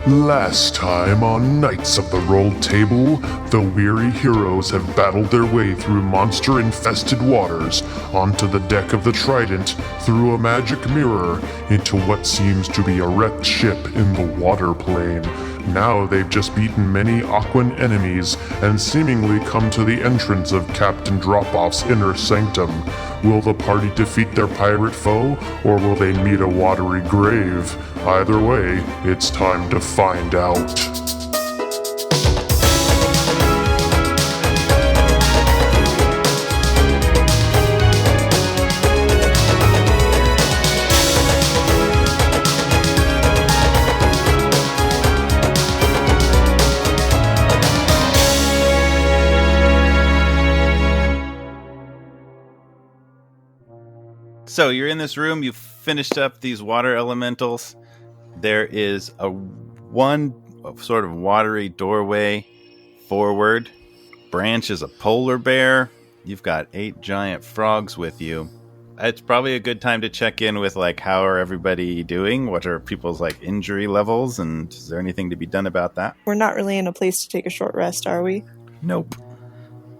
Last time on Knights of the Rolled Table, the weary heroes have battled their way through monster-infested waters, onto the deck of the Trident, through a magic mirror, into what seems to be a wrecked ship in the water plane. Now they've just beaten many Aquan enemies, and seemingly come to the entrance of Captain Dropov's inner sanctum. Will the party defeat their pirate foe, or will they meet a watery grave? Either way, it's time to find out. So you're in this room, you've finished up these water elementals. There is one sort of watery doorway forward. Branch is a polar bear. You've got 8 giant frogs with you. It's probably a good time to check in with, like, how are everybody doing? What are people's, like, injury levels? And is there anything to be done about that? We're not really in a place to take a short rest, are we? Nope.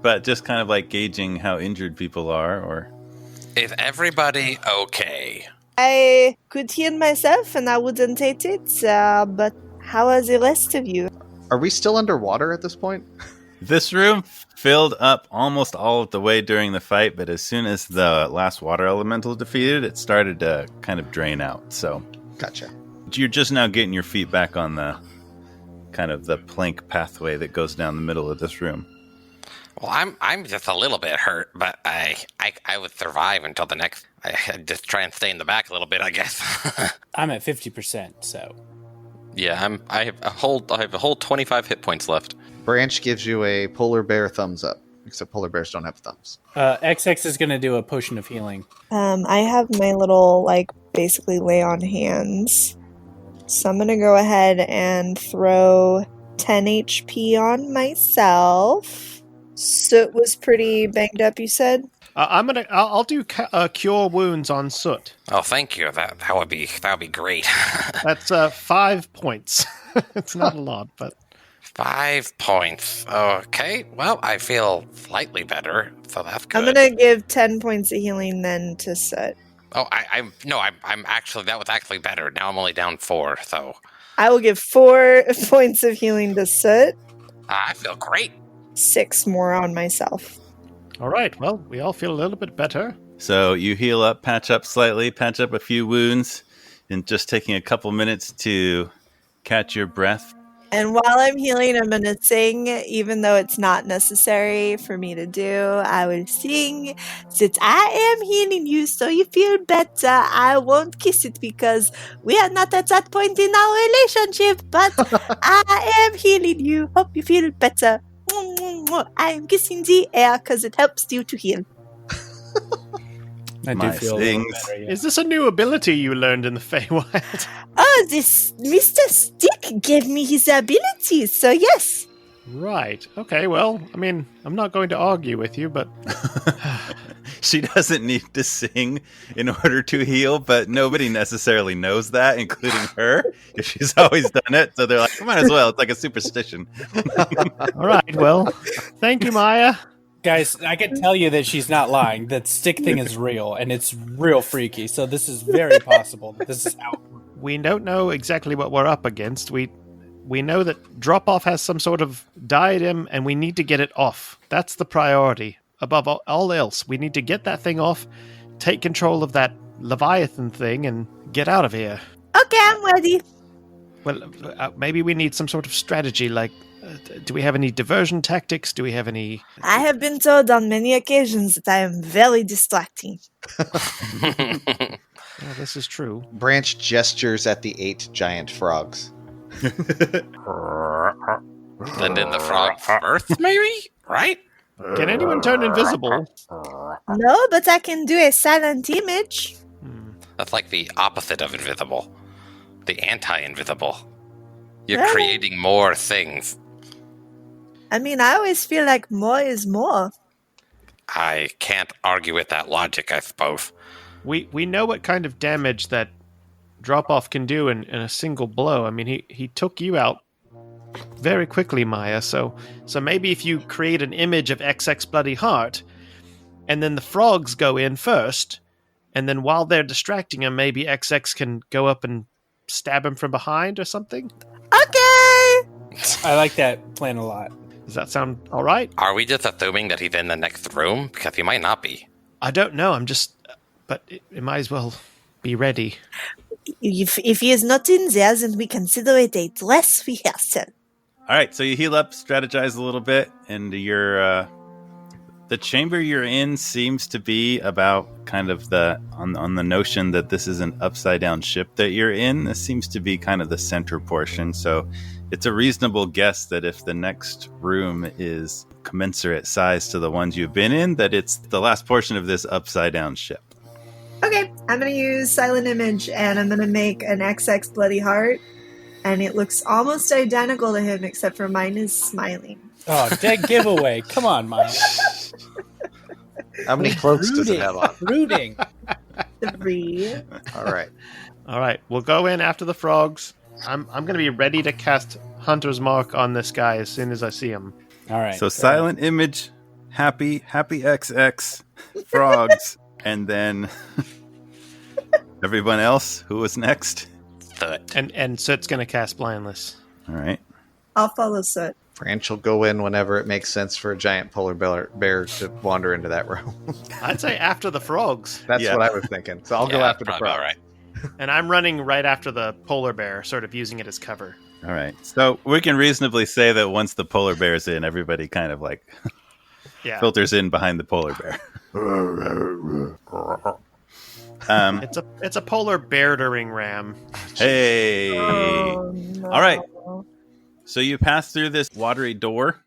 But just kind of like gauging how injured people are, or... Is everybody okay? I could heal myself and I wouldn't hate it, but how are the rest of you? Are we still underwater at this point? This room filled up almost all of the way during the fight, but as soon as the last water elemental defeated, it started to kind of drain out. So, Gotcha. You're just now getting your feet back on the kind of the plank pathway that goes down the middle of this room. Well, I'm just a little bit hurt, but I would survive until the next. I just try and stay in the back a little bit, I guess. I'm at 50%, so. Yeah, I have a whole 25 hit points left. Branch gives you a polar bear thumbs up, except polar bears don't have thumbs. XX is going to do a potion of healing. I have my little, basically lay on hands. So I'm going to go ahead and throw 10 HP on myself. Soot was pretty banged up, you said? I'll do cure wounds on Soot. Oh, thank you. That would be great. That's 5 points. It's not a lot, but 5 points. Okay. Well, I feel slightly better, so that's good. I'm gonna give 10 points of healing then to Soot. Oh, I'm actually, that was actually better. Now I'm only down 4, so. I will give 4 points of healing to Soot. I feel great. 6 more on myself. all right. Well, we all feel a little bit better. So you heal up, patch up slightly, patch up a few wounds, and just taking a couple minutes to catch your breath. And while I'm healing, I'm going to sing, even though it's not necessary for me to do. I will sing, since I am healing you so you feel better. I won't kiss it because we are not at that point in our relationship, but I am healing you. Hope you feel better. I am kissing the air because it helps you to heal. I do feel a little better, yeah. Is this a new ability you learned in the Feywild? Oh, this Mr. Stick gave me his abilities, so yes. Right. Okay, well, I mean, I'm not going to argue with you, but... She doesn't need to sing in order to heal, but nobody necessarily knows that, including her, if she's always done it. So they're like, might as well. It's like a superstition. All right, well, thank you, Maya. Guys, I can tell you that she's not lying. That stick thing is real, and it's real freaky. So this is very possible that this is out. We don't know exactly what we're up against. We know that Droppov has some sort of diadem, and we need to get it off. That's the priority. Above all else, we need to get that thing off, take control of that Leviathan thing, and get out of here. Okay, I'm ready. Well, maybe we need some sort of strategy, like, do we have any diversion tactics? Do we have any... I have been told on many occasions that I am very distracting. Yeah, this is true. Branch gestures at the 8 giant frogs. Send in the frog first, maybe? Right? Can anyone turn invisible? No, but I can do a silent image. That's like the opposite of invisible. The anti-invisible. You're Really? creating more things. I mean, I always feel like more is more. I can't argue with that logic, I suppose. We know what kind of damage that Droppov can do in a single blow. I mean, he took you out very quickly, Maya. So maybe if you create an image of XX Bloody Heart, and then the frogs go in first, and then while they're distracting him, maybe XX can go up and stab him from behind or something. Okay. I like that plan a lot. Does that sound all right? Are we just assuming that he's in the next room? Because he might not be. I don't know. But it might as well be ready. If he is not in there, then we consider it a dress rehearsal. All right, so you heal up, strategize a little bit, and your the chamber you're in seems to be about kind of on the notion that this is an upside down ship that you're in. This seems to be kind of the center portion, so it's a reasonable guess that if the next room is commensurate size to the ones you've been in, that it's the last portion of this upside down ship. Okay, I'm going to use Silent Image, and I'm going to make an XX Bloody Heart, and it looks almost identical to him, except for mine is smiling. Oh, dead giveaway. Come on, Maya. How many cloaks does it have on? Rooting. 3. All right. We'll go in after the frogs. I'm going to be ready to cast Hunter's Mark on this guy as soon as I see him. All right. So Silent Image, happy XX, frogs, and then everyone else. Who was next? Soot. And Soot's going to cast Blindless. All right. I'll follow Soot. Branch will go in whenever it makes sense for a giant polar bear to wander into that room. I'd say after the frogs. That's Yeah. what I was thinking. So I'll go after the probably frog. about right. And I'm running right after the polar bear, sort of using it as cover. All right. So we can reasonably say that once the polar bear's in, everybody kind of like Yeah. filters in behind the polar bear. It's a polar bear-dering ram. Hey. Oh, no. All right. So you pass through this watery door,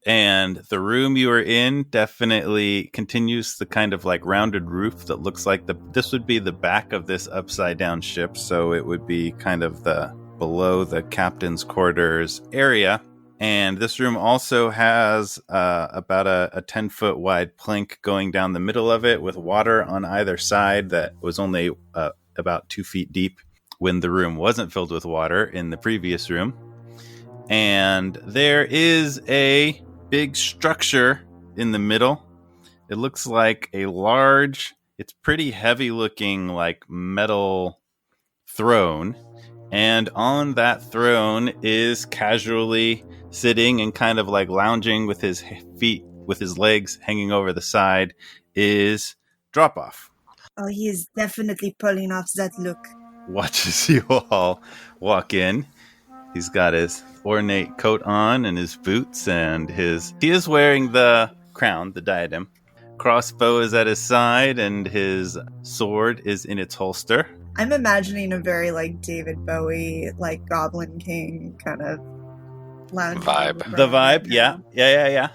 and the room you are in definitely continues the kind of like rounded roof that looks like this would be the back of this upside down ship. So it would be kind of the below the captain's quarters area. And this room also has about a 10-foot wide plank going down the middle of it with water on either side that was only about 2 feet deep when the room wasn't filled with water in the previous room. And there is a big structure in the middle. It looks like it's pretty heavy looking like metal throne. And on that throne is casually sitting and kind of like lounging with his legs hanging over the side is Droppov. Oh, he is definitely pulling off that look. Watches you all walk in. He's got his ornate coat on and his boots and he is wearing the crown, the diadem. Crossbow is at his side and his sword is in its holster. I'm imagining a very like David Bowie, like Goblin King kind of lounge Vibe. The vibe, yeah.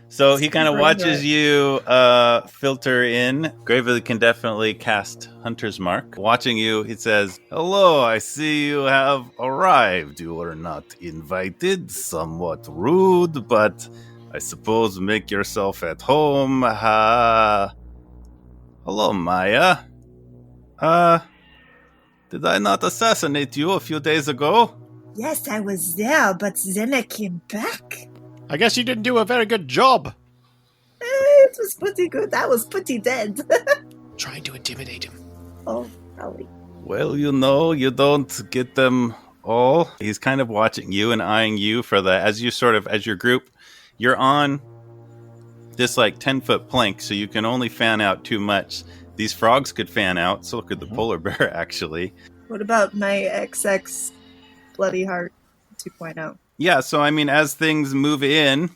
So he kind of Super watches good. you filter in. Gravely can definitely cast Hunter's Mark. Watching you, he says, "Hello, I see you have arrived. You were not invited. Somewhat rude, but I suppose make yourself at home. Hello, Maya. Did I not assassinate you a few days ago?" Yes, I was there, but then I came back. I guess you didn't do a very good job. It was pretty good. I was pretty dead. Trying to intimidate him. Oh, probably. Well, you don't get them all. He's kind of watching you and eyeing you as your group, you're on this like 10-foot plank, so you can only fan out too much. These frogs could fan out, so could the polar bear, actually. What about my XX Bloody Heart 2.0? Yeah, so I mean, as things move in,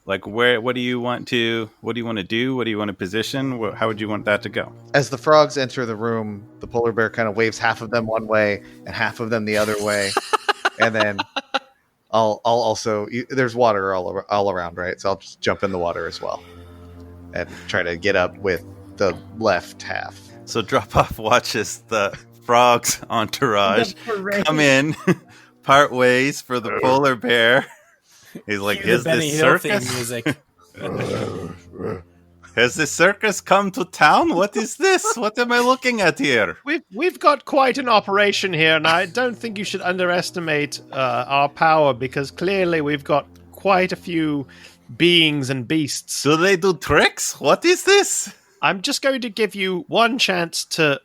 like what do you want to do? What do you want to position? How would you want that to go? As the frogs enter the room, the polar bear kind of waves half of them one way and half of them the other way. And then I'll also, there's water all around, right? So I'll just jump in the water as well and try to get up with the left half. So Droppov watches the frogs entourage The parade. come in, part ways for the polar bear. He's like, Hear is the Benny this Hill theme circus? music. Has the circus come to town? What is this? What am I looking at here? We've got quite an operation here, and I don't think you should underestimate our power, because clearly we've got quite a few beings and beasts. Do they do tricks? What is this? I'm just going to give you one chance to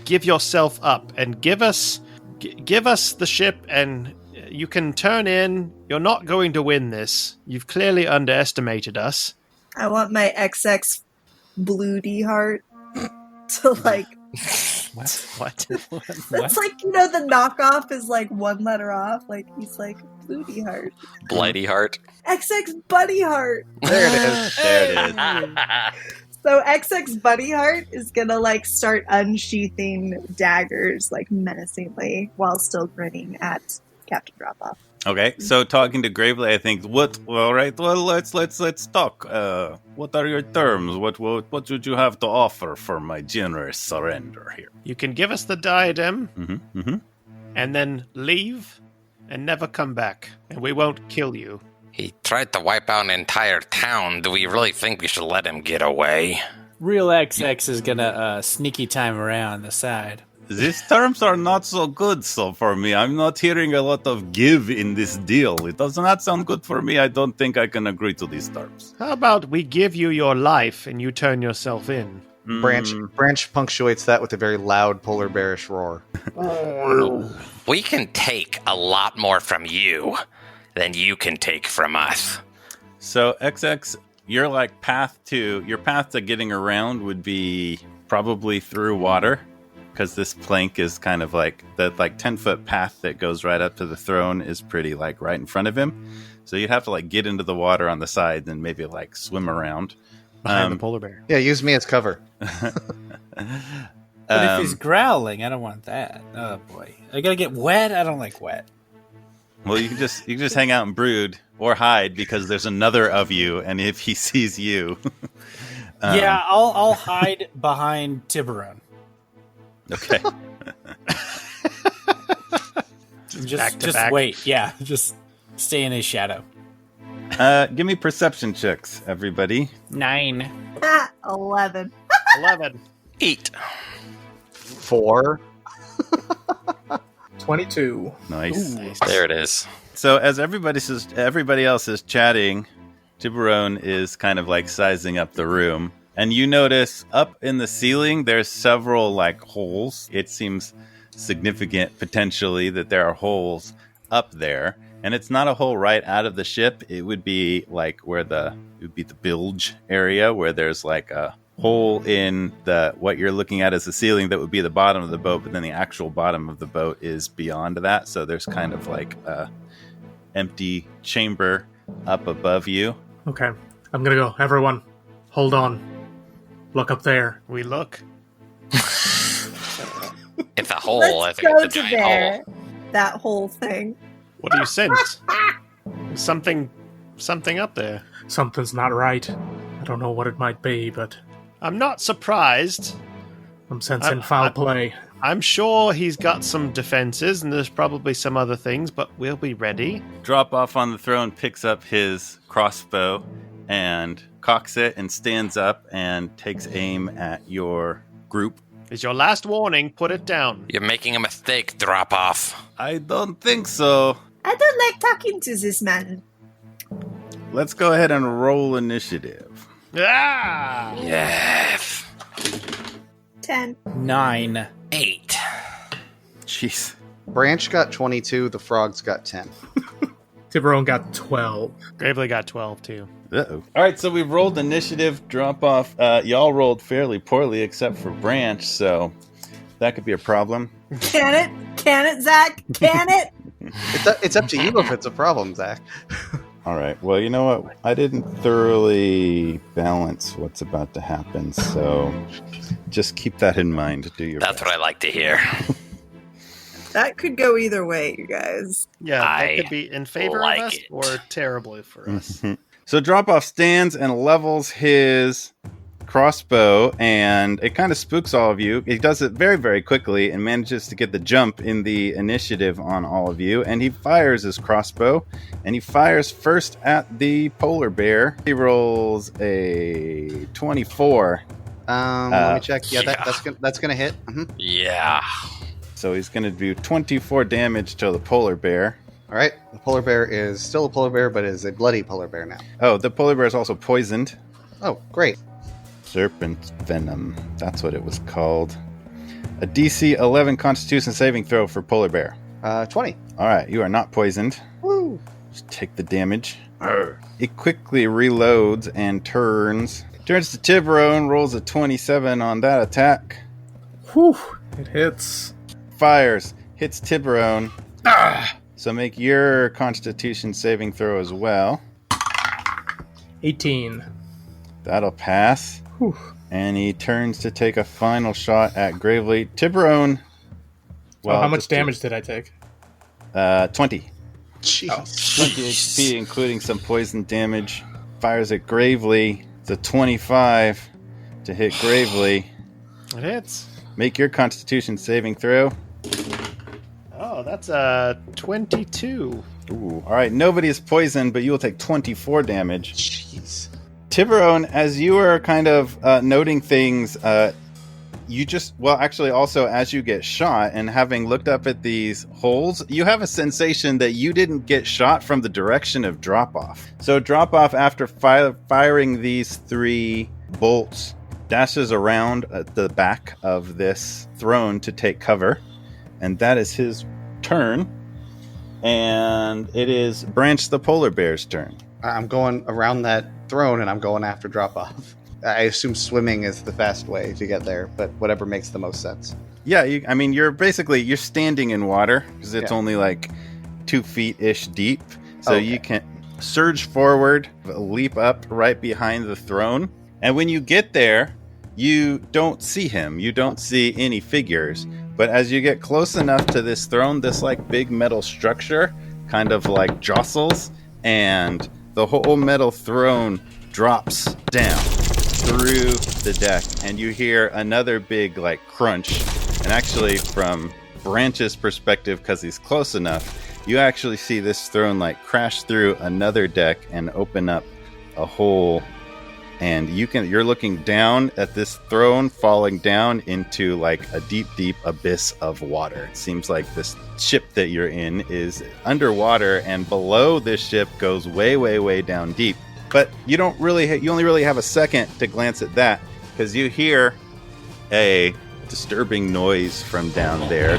give yourself up and give us the ship, and you can turn in. You're not going to win this. You've clearly underestimated us. I want my XX Bloody Heart to like. What? That's like, you know, the knockoff is like one letter off. Like he's like Bloody Heart. Blighty heart. XX Buddy Heart. There it is. There it is. So XX Buddy Heart is gonna like start unsheathing daggers like menacingly while still grinning at Captain Dropoff. Okay, so talking to Gravely, I think, all right, well, let's talk. What are your terms? What would you have to offer for my generous surrender here? You can give us the diadem, and then leave, and never come back, and we won't kill you. He tried to wipe out an entire town. Do we really think we should let him get away? Real XX is gonna sneaky time around the side. These terms are not so good so for me. I'm not hearing a lot of give in this deal. It does not sound good for me. I don't think I can agree to these terms. How about we give you your life, and you turn yourself in? Branch punctuates that with a very loud polar bearish roar. We can take a lot more from you than you can take from us. So XX, your path to getting around would be probably through water, because this plank is kind of like the 10-foot path that goes right up to the throne is pretty right in front of him. So you'd have to get into the water on the side and maybe swim around Behind the polar bear. Yeah, use me as cover. But if he's growling, I don't want that. Oh boy, I gotta get wet. I don't like wet. Well, you can just hang out and brood or hide, because there's another of you, and if he sees you, Yeah, I'll hide behind Tiburon. okay. Just wait. Yeah, just stay in his shadow. Give me perception checks, everybody. 9. 11. 11. 8. 4. 22. Nice. There it is. So as everybody else is chatting, Tiburon is kind of sizing up the room. And you notice up in the ceiling, there's several holes. It seems significant potentially that there are holes up there. And it's not a hole right out of the ship. It would be where it would be the bilge area, where there's a hole in what you're looking at as the ceiling that would be the bottom of the boat, but then the actual bottom of the boat is beyond that. So there's kind of a empty chamber up above you. Okay, I'm gonna go. Everyone, hold on. Look up there. We look. It's a hole. I Let's think go it's a to giant there. hole. That whole thing. What do you sense? Something up there. Something's not right. I don't know what it might be, but I'm not surprised. I'm sensing foul play. I'm sure he's got some defenses, and there's probably some other things, but we'll be ready. Droppov on the throne picks up his crossbow and cocks it and stands up and takes aim at your group. It's your last warning. Put it down. You're making a mistake, Droppov. I don't think so. I don't like talking to this man. Let's go ahead and roll initiative. Ah! Yes. 10. 9. 8. Jeez. Branch got 22. The frogs got 10. Tiburon got 12. Gravely got 12, too. Uh-oh. All right, so we've rolled initiative, drop off. Y'all rolled fairly poorly except for Branch, so that could be a problem. Can it? Can it, Zach? Can it? It's up to you if it's a problem, Zach. All right, well, you know what? I didn't thoroughly balance what's about to happen, so just keep that in mind. Do your That's best. what I like to hear. That could go either way, you guys. Yeah, I that could be in favor like of us it. or terribly for us. So Dropoff stands and levels his crossbow, and it kind of spooks all of you. He does it very, very quickly and manages to get the jump in the initiative on all of you. And he fires his crossbow, and he fires first at the polar bear. He rolls a 24. Let me check. Yeah, that's gonna hit. Mm-hmm. Yeah. So he's going to do 24 damage to the polar bear. All right. The polar bear is still a polar bear, but is a bloody polar bear now. Oh, the polar bear is also poisoned. Oh, great. Serpent venom. That's what it was called. A DC 11 Constitution saving throw for polar bear. 20. All right, you are not poisoned. Woo. Just take the damage. It quickly reloads and turns to Tiburon, rolls a 27 on that attack. Whew, it hits. Fires, hits Tiburon. So make your Constitution saving throw as well. 18. That'll pass. Whew. And he turns to take a final shot at Gravely. Tiburon. Well, how much damage did I take? 20. Jeez. 20 HP, including some poison damage. Fires at Gravely. It's a 25 to hit Gravely. It hits. Make your Constitution saving throw. Oh, that's a 22. Ooh. All right, nobody is poisoned, but you will take 24 damage. Jeez. Tiburon, as you are kind of noting things, you just, well, actually, also as you get shot and having looked up at these holes, you have a sensation that you didn't get shot from the direction of Droppov. So Droppov, after firing these 3 bolts, dashes around at the back of this throne to take cover, and that is his turn. And it is Branch the polar bear's turn. I'm going around that throne, and I'm going after Droppov. I assume swimming is the fast way to get there, but whatever makes the most sense. Yeah, you're standing in water because it's only like 2 feet-ish deep. So you can surge forward, leap up right behind the throne. And when you get there, you don't see him. You don't see any figures. But as you get close enough to this throne, this like big metal structure kind of like jostles, and the whole metal throne drops down through the deck, and you hear another big like crunch. And actually, from Branch's perspective, because he's close enough, you actually see this throne like crash through another deck and open up a hole. And you're looking down at this throne falling down into like a deep, deep abyss of water. It seems like this ship that you're in is underwater, and below this ship goes way, way, way down deep. But you don't really, you only really have a second to glance at that, because you hear a disturbing noise from down there,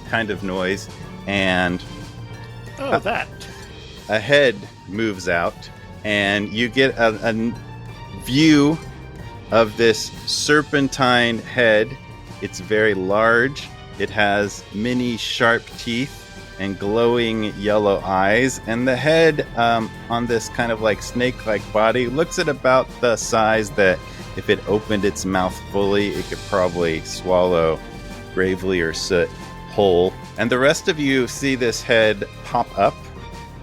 kind of noise, and that. A head moves out, and you get a view of this serpentine head. It's very large. It has many sharp teeth and glowing yellow eyes, and the head on this kind of like snake-like body looks at about the size that if it opened its mouth fully, it could probably swallow Gravely or Soot whole. And the rest of you see this head pop up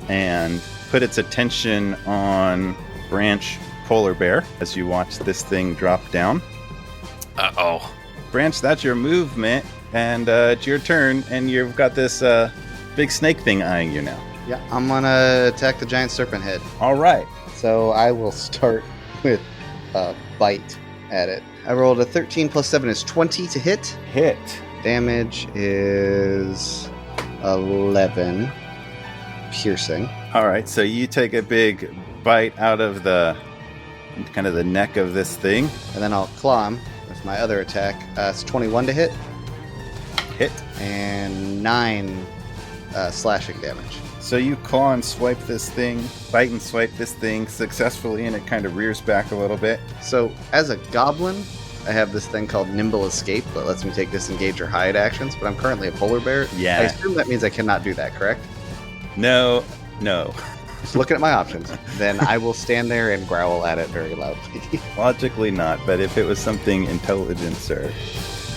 and put its attention on Branch Polar Bear as you watch this thing drop down. Uh-oh. Branch, that's your movement, and it's your turn, and you've got this big snake thing eyeing you now. Yeah, I'm gonna attack the giant serpent head. All right. So I will start with a bite at it. I rolled a 13 plus 7 is 20 to hit. Hit. Damage is 11 piercing. All right, so you take a big bite out of the kind of the neck of this thing. And then I'll claw him with my other attack. It's 21 to hit. Hit. And 9 slashing damage. So you claw and swipe this thing, bite and swipe this thing successfully, and it kind of rears back a little bit. So as a goblin, I have this thing called Nimble Escape that lets me take disengage or hide actions, but I'm currently a polar bear. Yeah. I assume that means I cannot do that, correct? No. Just looking at my options. Then I will stand there and growl at it very loudly. Logically not, but if it was something intelligence or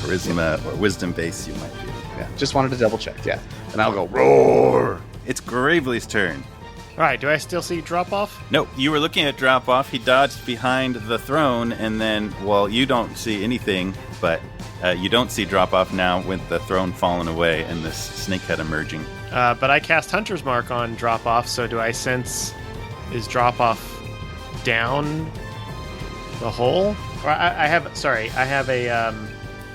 charisma or wisdom based, you might do. Yeah, just wanted to double check, yeah. And I'll go, roar! It's Gravely's turn. All right, do I still see Droppov? Nope, you were looking at Droppov. He dodged behind the throne, and then, well, you don't see anything, but you don't see Droppov now with the throne fallen away and this snakehead emerging. But I cast Hunter's Mark on Droppov, so do I sense... Is Droppov down the hole? Or I have a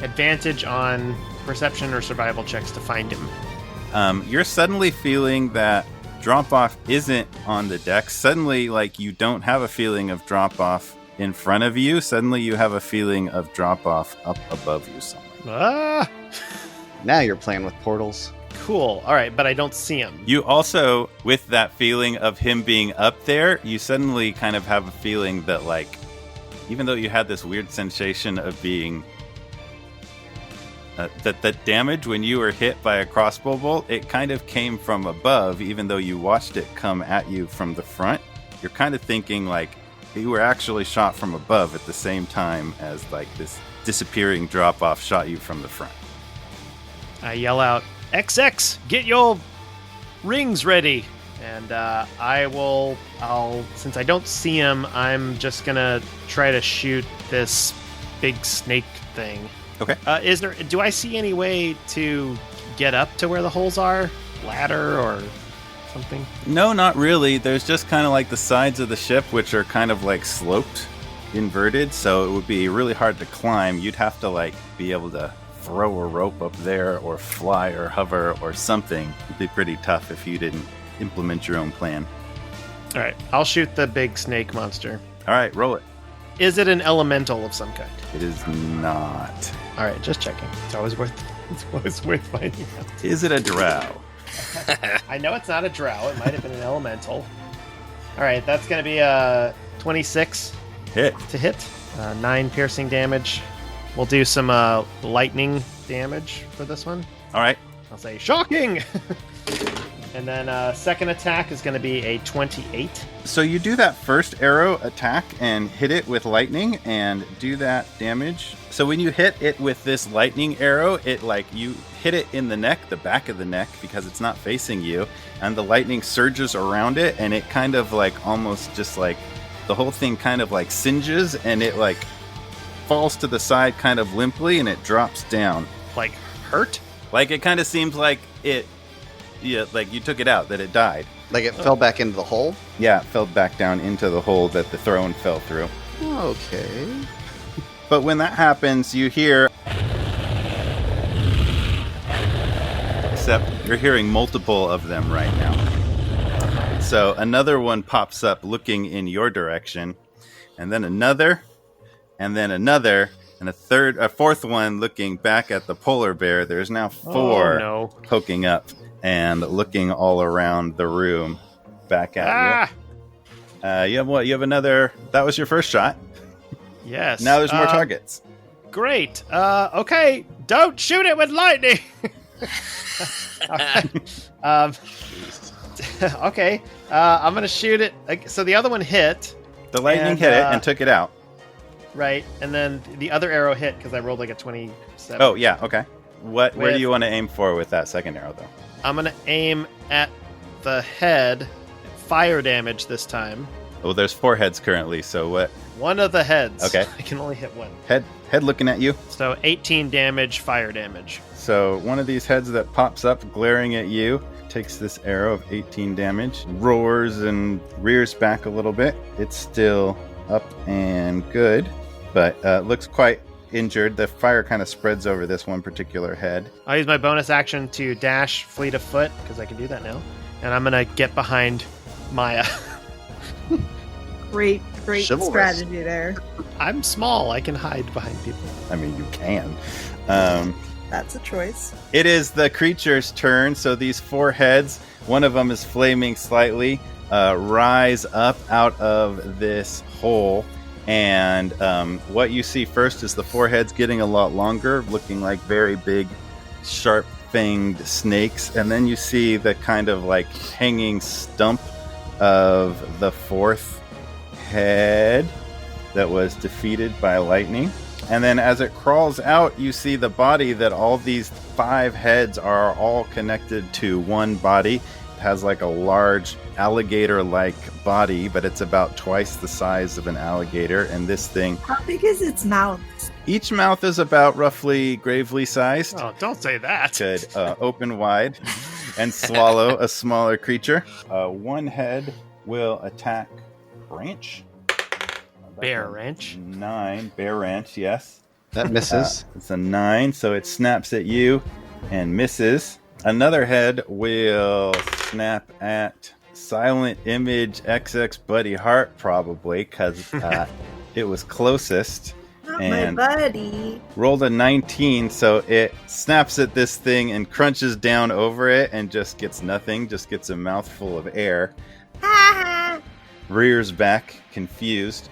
advantage on perception or survival checks to find him. You're suddenly feeling that Droppov isn't on the deck. Suddenly, like, you don't have a feeling of Droppov in front of you. Suddenly you have a feeling of Droppov up above you somewhere. Ah! Now you're playing with portals. Cool. All right, but I don't see him. You also, with that feeling of him being up there, you suddenly kind of have a feeling that, like, even though you had this weird sensation of being... that damage when you were hit by a crossbow bolt, it kind of came from above, even though you watched it come at you from the front. You're kind of thinking, like, you were actually shot from above at the same time as, like, this disappearing drop-off shot you from the front. I yell out, XX, get your rings ready. And I'll, since I don't see him, I'm just gonna try to shoot this big snake thing. Okay. Do I see any way to get up to where the holes are? Ladder or something? No, not really. There's just kind of like the sides of the ship, which are kind of like sloped, inverted, so it would be really hard to climb. You'd have to like be able to throw a rope up there or fly or hover or something. It'd be pretty tough if you didn't implement your own plan. All right, I'll shoot the big snake monster. All right, roll it. Is it an elemental of some kind? It is not. All right, just checking. It's always worth finding out. Is it a drow? I know it's not a drow. It might have been an elemental. All right, that's going to be a 26 Hit. to hit. 9 piercing damage. We'll do some lightning damage for this one. All right. I'll say shocking. And then second attack is going to be a 28. So you do that first arrow attack and hit it with lightning and do that damage. So when you hit it with this lightning arrow, it like you hit it in the neck, the back of the neck, because it's not facing you, and the lightning surges around it, and it kind of like almost just like the whole thing kind of like singes, and it like falls to the side kind of limply, and it drops down. Like hurt? Like it kind of seems like it, yeah, like you took it out, that it died. Like it fell back into the hole? Yeah, it fell back down into the hole that the throne fell through. Okay. But when that happens, you hear... Except you're hearing multiple of them right now. So another one pops up looking in your direction, and then another, and then another, and a fourth one looking back at the polar bear. There's now 4 poking up and looking all around the room back at you. You have what? You have another... That was your first shot. Yes. Now there's more targets. Great. Okay. Don't shoot it with lightning. Okay. I'm going to shoot it. So the other one hit. The lightning hit it and took it out. Right. And then the other arrow hit because I rolled like a 27. Oh, yeah. Okay. Where do you want to aim for with that second arrow, though? I'm going to aim at the head. Fire damage this time. Well, there's 4 heads currently, so what? One of the heads. Okay. I can only hit one. Head looking at you. So 18 damage, fire damage. So one of these heads that pops up glaring at you takes this arrow of 18 damage, roars and rears back a little bit. It's still up and good, but looks quite injured. The fire kind of spreads over this one particular head. I'll use my bonus action to dash fleet of foot, because I can do that now. And I'm going to get behind Maya. Great Chivalrous. strategy there. I'm small. I can hide behind people. I mean, you can. That's a choice. It is the creature's turn, so these 4 heads, one of them is flaming slightly, rise up out of this hole. And what you see first is the 4 heads getting a lot longer, looking like very big, sharp-fanged snakes. And then you see the kind of like hanging stump of the 4th head that was defeated by lightning. And then as it crawls out, you see the body that all these 5 heads are all connected to one body. has like a large alligator-like body, but it's about twice the size of an alligator. And this thing, How big is its mouth? each mouth is about roughly gravely sized. Oh, don't say that. Could open wide and swallow a smaller creature. One head will attack Ranch. Bear Ranch. 9. Bear Ranch, yes. That misses. It's a 9, so it snaps at you and misses. Another head will snap at Silent Image XX Buddy Heart, probably, because it was closest. Not And- my buddy. Rolled a 19, so it snaps at this thing and crunches down over it and just gets nothing, just gets a mouthful of air. Rears back, confused.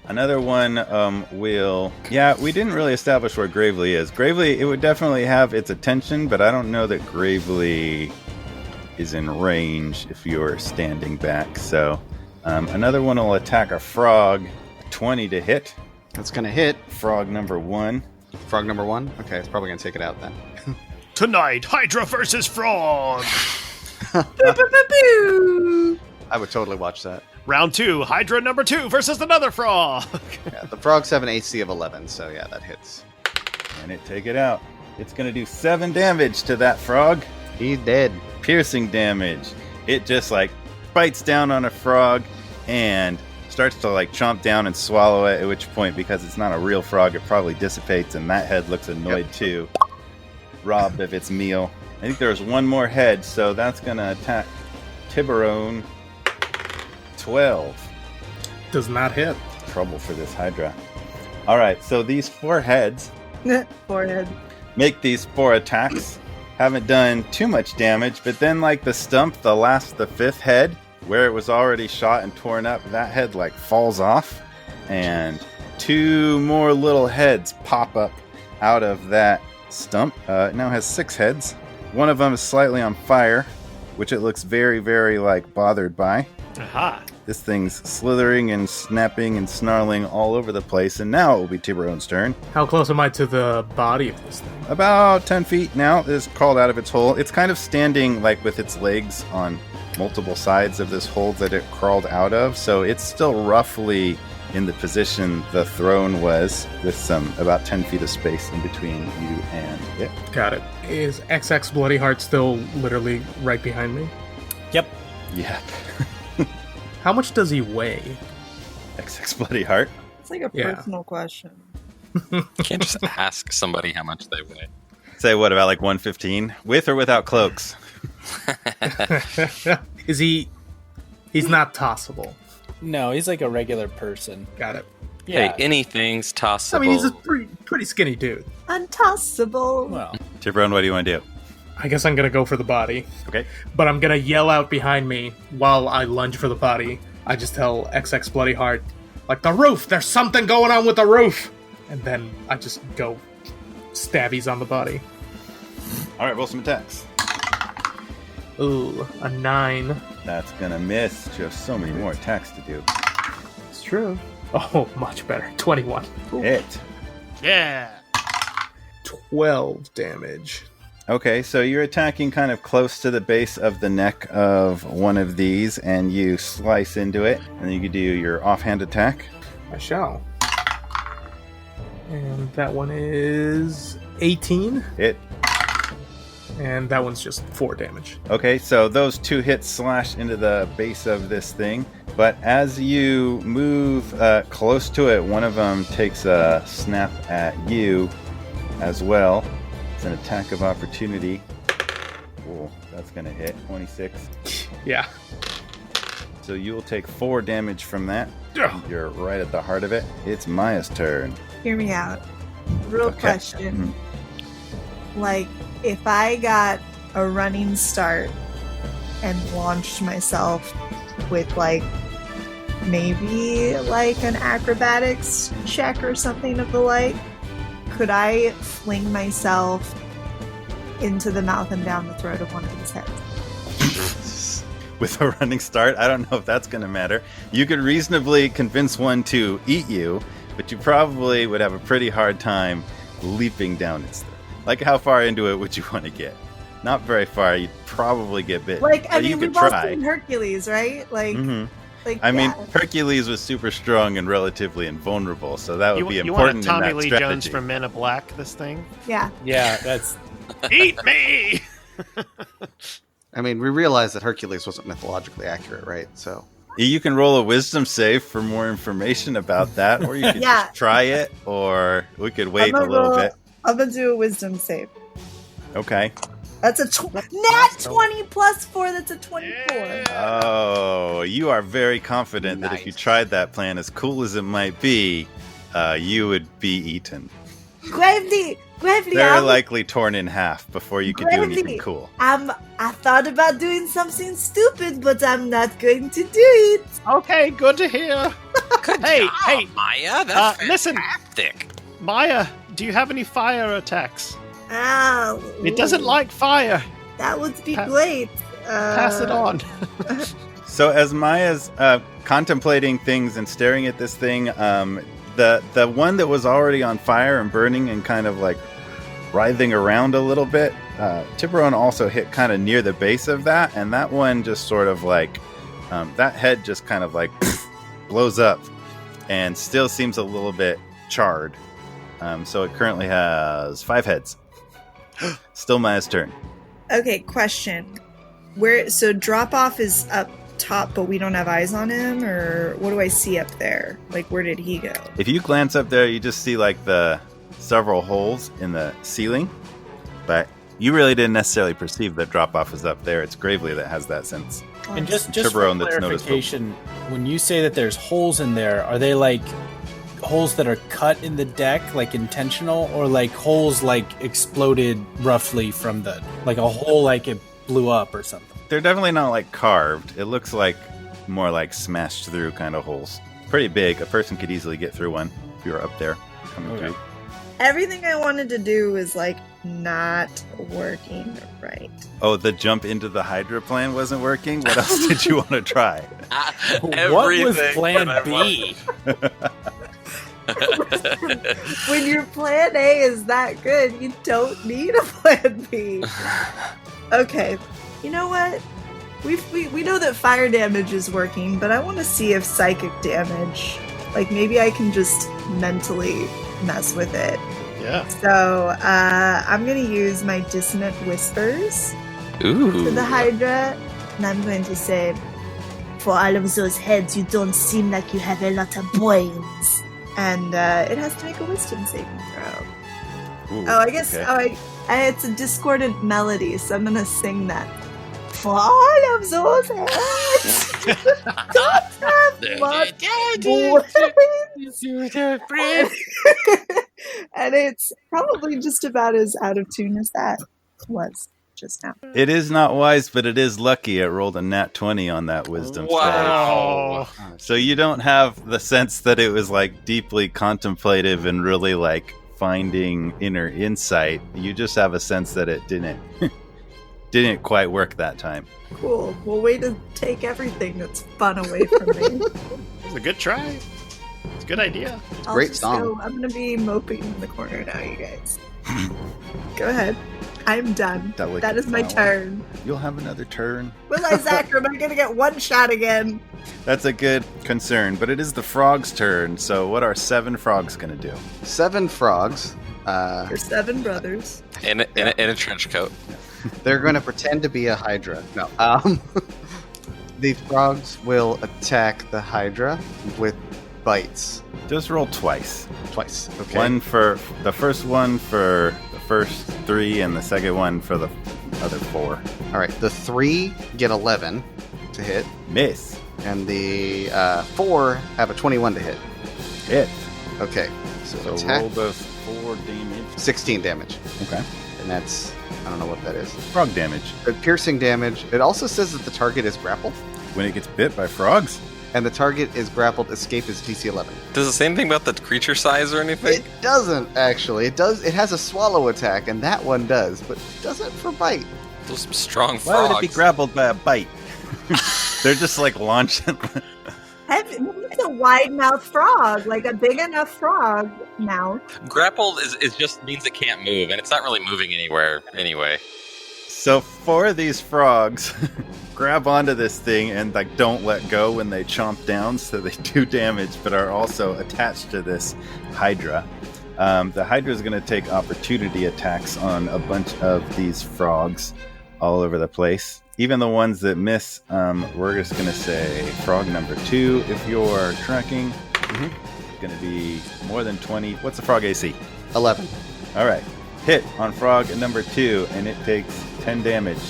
Another one will... Yeah, we didn't really establish where Gravely is. Gravely, it would definitely have its attention, but I don't know that Gravely is in range if you're standing back. So another one will attack a frog. 20 to hit. That's going to hit. Frog number 1. Frog number 1? Okay, it's probably going to take it out then. Tonight, Hydra versus Frog. I would totally watch that. Round 2, Hydra number 2 versus another frog. Yeah, the frogs have an AC of 11, so yeah, that hits. And it take it out. It's going to do 7 damage to that frog. He's dead. Piercing damage. It just like bites down on a frog and starts to like chomp down and swallow it, at which point, because it's not a real frog, it probably dissipates and that head looks annoyed too. Robbed of its meal. I think there's one more head, so that's going to attack Tiburon. 12. Does not hit. Trouble for this Hydra. Alright, so these 4 heads Forehead. make these 4 attacks. Haven't done too much damage, but then like the stump, the 5th head, where it was already shot and torn up, that head like falls off, and 2 more little heads pop up out of that stump. It now has 6 heads. One of them is slightly on fire, which it looks very, very like bothered by. Aha. This thing's slithering and snapping and snarling all over the place, and now it will be Tiburon's turn. How close am I to the body of this thing? About 10 feet now. It's crawled out of its hole. It's kind of standing like with its legs on multiple sides of this hole that it crawled out of, so it's still roughly in the position the throne was, with some about 10 feet of space in between you and it. Got it. Is XX Bloody Heart still literally right behind me? Yep. Yep. How much does he weigh? XX Bloody Heart. It's like a Yeah. personal question. You can't just ask somebody how much they weigh. Say what, about like 115? With or without cloaks? Is he... He's not tossable. No, he's like a regular person. Got it. Yeah. Hey, anything's tossable. I mean, he's a pretty skinny dude. Untossable. Well, Tiburon, what do you want to do? I guess I'm gonna go for the body. Okay. But I'm gonna yell out behind me while I lunge for the body. I just tell XX Bloody Heart, like, the roof! There's something going on with the roof! And then I just go stabbies on the body. Alright, roll some attacks. Ooh, a 9. That's gonna miss. You have so many more attacks to do. It's true. Oh, much better. 21. Hit. Yeah. 12 damage. Okay, so you're attacking kind of close to the base of the neck of one of these, and you slice into it, and then you can do your offhand attack. I shall. And that one is 18. Hit. And that one's just 4 damage. Okay, so those 2 hits slash into the base of this thing, but as you move close to it, one of them takes a snap at you as well. It's an attack of opportunity. Oh, that's going to hit. 26. Yeah. So you will take 4 damage from that. Ugh. You're right at the heart of it. It's Maya's turn. Hear me out. Real Okay. question. Like, if I got a running start and launched myself with, like, maybe, like, an acrobatics check or something of the like, could I fling myself into the mouth and down the throat of one of these heads? With a running start, I don't know if that's going to matter. You could reasonably convince one to eat you, but you probably would have a pretty hard time leaping down its throat. Like, how far into it would you want to get? Not very far. You'd probably get bit. Like, I But mean, you we've could all try. seen Hercules, right? Like, Mhm. like I mean, yeah. Hercules was super strong and relatively invulnerable, so that would be You want important a Tommy in that Lee strategy. Jones from Men in Black, this thing? Yeah. Yeah, that's Eat me! I mean, we realize that Hercules wasn't mythologically accurate, right? So You can roll a wisdom save for more information about that, or you could Yeah. just try it, or we could wait a I'm gonna little roll- bit. I'm gonna do a wisdom save. Okay. That's a nat 20 plus 4. That's a 24. Oh, you are very confident that if you Nice. tried that plan, as cool as it might be, you would be eaten. Gravely, Very likely torn in half before you could do anything Gravely. cool. I thought about doing something stupid, but I'm not going to do it. Okay, good to hear. Good Hey, job, hey, Maya. That's listen. fantastic. Maya, do you have any fire attacks? Oh, It doesn't like fire. That would be Pa- great. Pass it on. So as Maya's contemplating things and staring at this thing, the one that was already on fire and burning and kind of like writhing around a little bit, Tiburon also hit kind of near the base of that, and that one just sort of like that head just kind of like blows up and still seems a little bit charred. So it currently has 5 heads. Still Maya's turn. Okay, question. So Droppov is up top, but we don't have eyes on him, or what do I see up there? Like, where did he go? If you glance up there, you just see like the several holes in the ceiling, but you really didn't necessarily perceive that Droppov is up there. It's Gravely that has that sense. And just for Tiburon that's clarification, when you say that there's holes in there, are they like holes that are cut in the deck, like intentional, or like holes like exploded roughly from the, like a hole like it blew up or something? They're definitely not like carved. It looks like more like smashed through kind of holes. Pretty big. A person could easily get through one if you were up there coming Okay. through. Everything I wanted to do was like not working right. Oh, the jump into the Hydra plan wasn't working? What else did you want to try? What was Plan that I B? When your plan A is that good, you don't need a plan B. Okay, you know what? We know that fire damage is working, but I want to see if psychic damage, like maybe I can just mentally mess with it. Yeah. So I'm gonna use my dissonant whispers Ooh. to the Hydra, and I'm going to say, "For all of those heads, you don't seem like you have a lot of brains." And it has to make a wisdom saving throw. Ooh, Oh, I guess okay. it's a discordant melody, so I'm gonna sing that. For all of those heads, don't have much brains. And it's probably just about as out of tune as that was just now. It is not wise, but it is lucky. It rolled a nat 20 on that wisdom save. Wow. So you don't have the sense that it was like deeply contemplative and really like finding inner insight. You just have a sense that it didn't quite work that time. Cool. Well, way to take everything that's fun away from me. It's a good try. It's a good idea. I'll Great just song. go- I'm gonna be moping in the corner now, you guys. Go ahead. I'm done. Delicate That is my flower. turn. You'll have another turn. Will I, Zach, or am I gonna get one shot again? That's a good concern, but it is the frog's turn. So what are 7 frogs going to do? 7 frogs. Or 7 brothers. In a trench coat. They're going to pretend to be a Hydra. No. The frogs will attack the Hydra with bites Just roll twice. twice. Okay. One for the first one for the first 3, and the second one for the other 4. All right. The 3 get 11 to hit, Miss. and the 4 have a 21 to hit. Hit. Okay. So, So attack roll those 4 damage. 16 damage, Okay. and that's I don't know what that is. Frog damage. But piercing damage. It also says that the target is grappled, When it gets bit by frogs? and the target is grappled. Escape is DC 11. Does it say anything about the creature size or anything? It doesn't actually. It does. It has a swallow attack, and that one does, but it doesn't for bite. Those are some strong Why frogs. would it be grappled by a bite? They're just like launching. It's a wide mouth frog, like a big enough frog mouth. Grappled is just means it can't move, and it's not really moving anywhere anyway. So 4 of these frogs grab onto this thing and like don't let go when they chomp down, so they do damage, but are also attached to this Hydra. The Hydra is going to take opportunity attacks on a bunch of these frogs all over the place. Even the ones that miss, we're just going to say frog number 2, if you're tracking, going to be more than 20. What's the frog AC? 11. All right. Hit on frog number 2, and it takes 10 damage.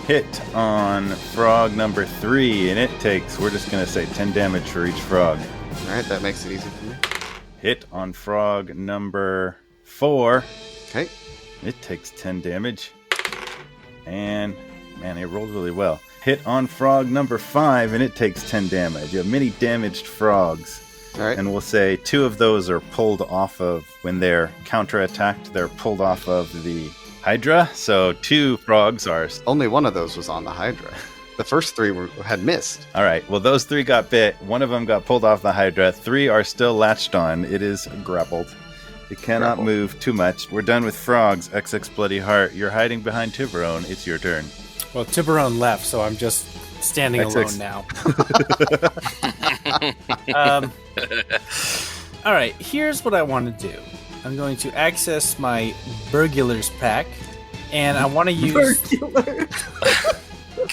Hit on frog number 3, and it takes, we're just going to say 10 damage for each frog. All right, that makes it easy for me. Hit on frog number 4. Okay. It takes 10 damage. And, man, it rolled really well. Hit on frog number 5, and it takes 10 damage. You have many damaged frogs. All right. And we'll say 2 of those are pulled off of, when they're counterattacked, they're pulled off of the Hydra. So 2 frogs are... Only one of those was on the Hydra. The first 3 had missed. All right. Well, those 3 got bit. 1 of them got pulled off the Hydra. 3 are still latched on. It is grappled. It cannot move too much. We're done with frogs. XX Bloody Heart. You're hiding behind Tiburon. It's your turn. Well, Tiburon left, so I'm just standing alone now. All right, here's what I want to do. I'm going to access my Burglars pack, and I want to use...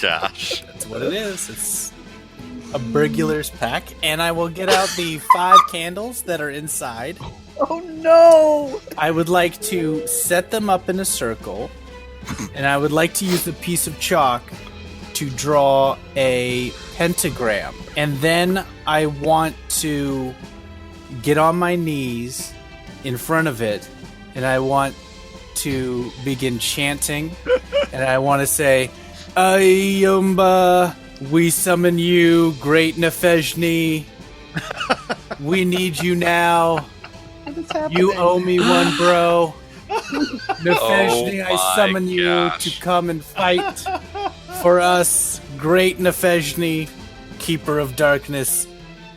Gosh. That's what it is. It's a Burglars pack, and I will get out the 5 candles that are inside. Oh no! I would like to set them up in a circle, and I would like to use a piece of chalk to draw a pentagram. And then I want to get on my knees in front of it, and I want to begin chanting, and I want to say, Ayumba, we summon you, great Nefejni. We need you now. You owe me one, bro. Nefejni, I summon you to come and fight for us. Great Nefejni, keeper of darkness,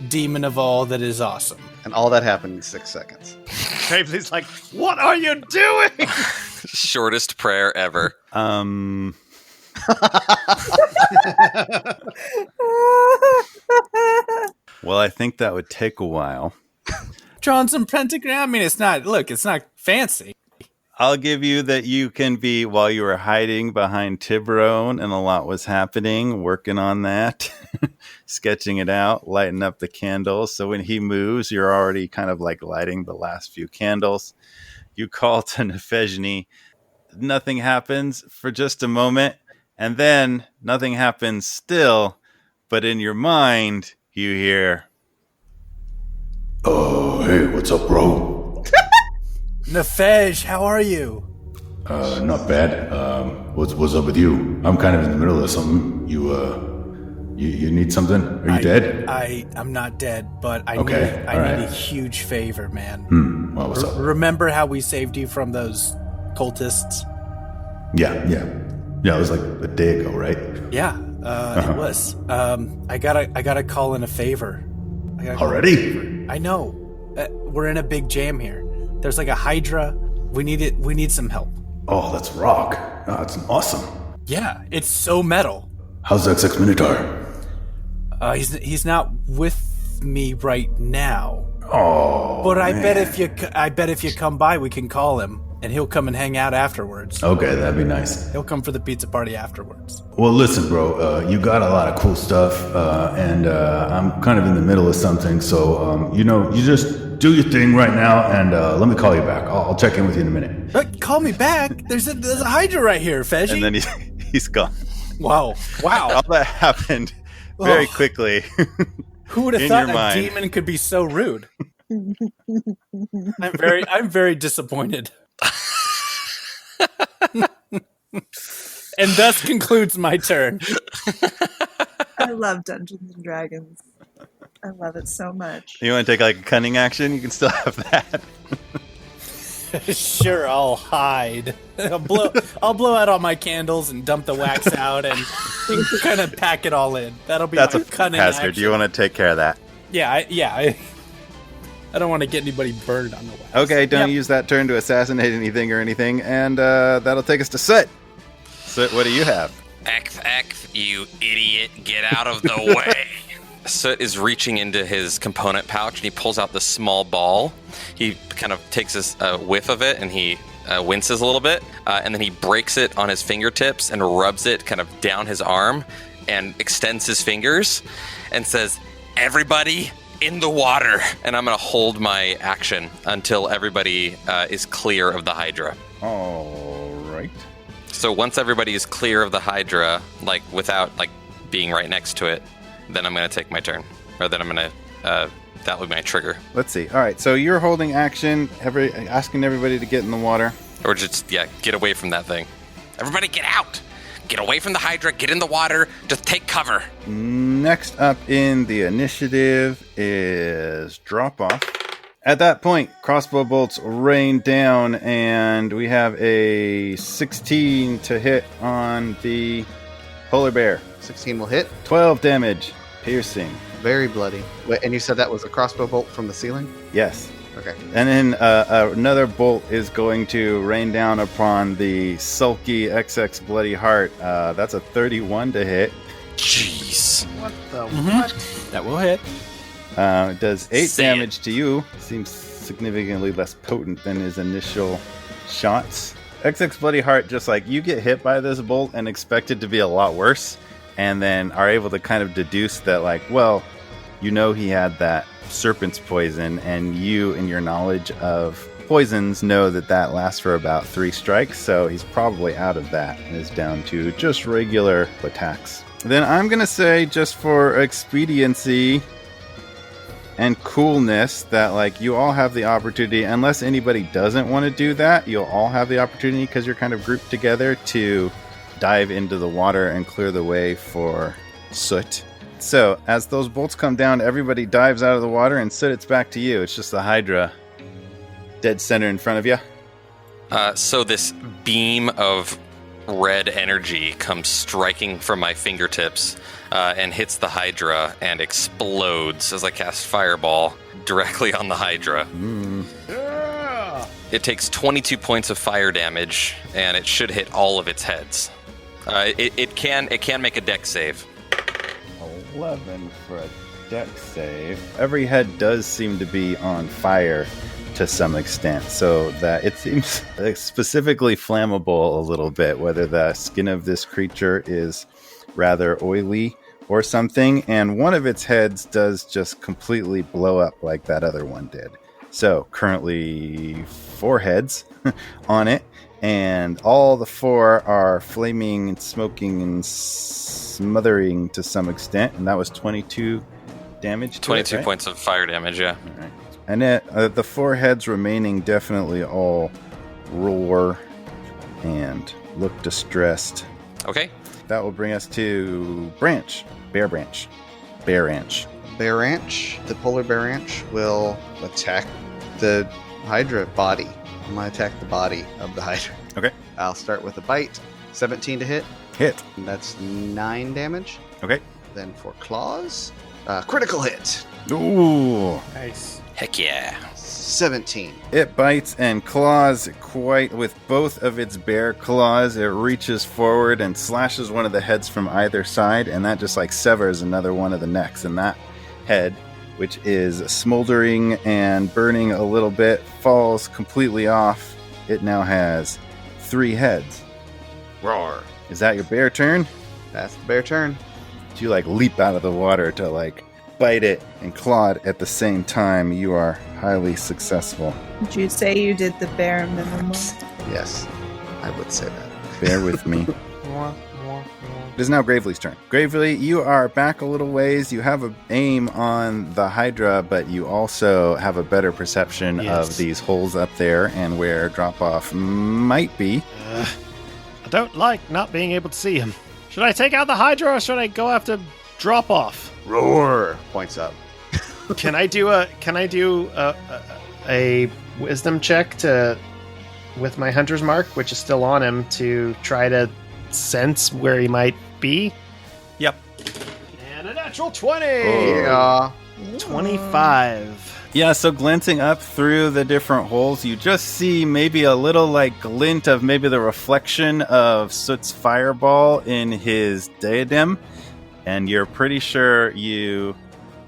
demon of all that is awesome. And all that happened in 6 seconds. Gravely's like, what are you doing? Shortest prayer ever. Well, I think that would take a while. Drawing some pentagram? I mean, it's not fancy. I'll give you that you can be, while you were hiding behind Tiburon and a lot was happening, working on that, sketching it out, lighting up the candles. So when he moves, you're already kind of like lighting the last few candles. You call to Nefejni. Nothing happens for just a moment, and then nothing happens still, but in your mind, you hear, Oh, hey, what's up, bro? Nefej, how are you? Not bad. What's up with you? I'm kind of in the middle of something. You need something? Are you dead? I'm not dead, but I Okay, need all right. a huge favor, man. Well, what's up? Remember how we saved you from those cultists? Yeah. It was like a day ago, right? Yeah, it was. I gotta call in a favor. Already? I know. We're in a big jam here. There's like a Hydra. We need some help. Oh, that's rock. Oh, that's awesome. Yeah, it's so metal. How's XX Minotaur? He's not with me right now. Oh, But I man. bet if you come by, we can call him, and he'll come and hang out afterwards. Okay, that'd be nice. He'll come for the pizza party afterwards. Well, listen, bro, you got a lot of cool stuff, and I'm kind of in the middle of something, so, you just do your thing right now, and let me call you back. I'll check in with you in a minute. But call me back. There's a Hydra right here, Feji. and then he's gone. Wow. All that happened very quickly. Who would have in thought your a mind. demon could be so rude? I'm very disappointed. And thus concludes my turn. I love Dungeons and Dragons. I love it so much. You want to take like a cunning action? You can still have that. Sure, I'll hide. I'll blow out all my candles and dump the wax out and kind of pack it all in. That'll be That's my a cunning hazard. action. Do you want to take care of that? Yeah, I don't want to get anybody burned on the wax. Okay, don't Yep. use that turn to assassinate anything or anything, and that'll take us to Soot. Soot, what do you have? XX, you idiot, get out of the way. Soot is reaching into his component pouch and he pulls out this small ball. He kind of takes a whiff of it and he winces a little bit, and then he breaks it on his fingertips and rubs it kind of down his arm and extends his fingers and says, "Everybody in the water." And I'm going to hold my action until everybody is clear of the Hydra. All right. So once everybody is clear of the Hydra, like without like being right next to it, then I'm going to take my turn. Or then I'm going to, that would be my trigger. Let's see. All right, so you're holding action, asking everybody to get in the water. Or just, get away from that thing. Everybody get out! Get away from the Hydra, get in the water, just take cover. Next up in the initiative is Droppov. At that point, crossbow bolts rain down, and we have a 16 to hit on the polar bear. 16 will hit. 12 damage, piercing. Very bloody. Wait, and you said that was a crossbow bolt from the ceiling? Yes. Okay. And then another bolt is going to rain down upon the sulky XX Bloody Heart. That's a 31 to hit. Jeez. What the what? That will hit. It does 8 Say damage to you. Seems significantly less potent than his initial shots. XX Bloody Heart, just like you get hit by this bolt and expect it to be a lot worse, and then are able to kind of deduce that, like, well, you know he had that serpent's poison, and you, in your knowledge of poisons, know that that lasts for about 3 strikes, so he's probably out of that and is down to just regular attacks. Then I'm going to say, just for expediency and coolness, that, like, you all have the opportunity, unless anybody doesn't want to do that, you'll all have the opportunity, because you're kind of grouped together, to dive into the water and clear the way for Soot. So, as those bolts come down, everybody dives out of the water, and Soot, it's back to you. It's just the Hydra dead center in front of you. So this beam of red energy comes striking from my fingertips and hits the Hydra and explodes as I cast Fireball directly on the Hydra. Yeah! It takes 22 points of fire damage, and it should hit all of its heads. It can make a dex save. 11 for a dex save. Every head does seem to be on fire to some extent, so that it seems specifically flammable a little bit, whether the skin of this creature is rather oily or something, and one of its heads does just completely blow up like that other one did. So currently 4 heads on it, and all the 4 are flaming and smoking and smothering to some extent, and that was 22 damage to 22 it, right? points of fire damage, yeah. All right. And the 4 heads remaining definitely all roar and look distressed. Okay. That will bring us to Branch. Bear Branch. Bear Ranch. Bear Ranch, the polar bear ranch, will attack the Hydra body. I'm going to attack the body of the Hydra. Okay. I'll start with a bite. 17 to hit. Hit. And that's 9 damage. Okay. Then for claws, critical hit. Ooh. Nice. Heck yeah. 17. It bites and claws quite with both of its bear claws. It reaches forward and slashes one of the heads from either side, and that just like severs another one of the necks. And that head, which is smoldering and burning a little bit, falls completely off. It now has 3 heads. Roar. Is that your bear turn? That's the bear turn. Do you like leap out of the water to like bite it and claw it at the same time? You are highly successful. Did you say you did the bare minimum? Yes, I would say that. Bear with me. It is now Gravely's turn. Gravely, you are back a little ways. You have an aim on the Hydra, but you also have a better perception Yes. of these holes up there and where Droppov might be. I don't like not being able to see him. Should I take out the Hydra or should I go after Droppov? Roar. Points up. Can I do a wisdom check to with my hunter's mark, which is still on him, to try to sense where he might be? Yep. And a natural 20. Yeah. 25. Yeah, so glancing up through the different holes, you just see maybe a little like glint of maybe the reflection of Soot's fireball in his diadem, and you're pretty sure you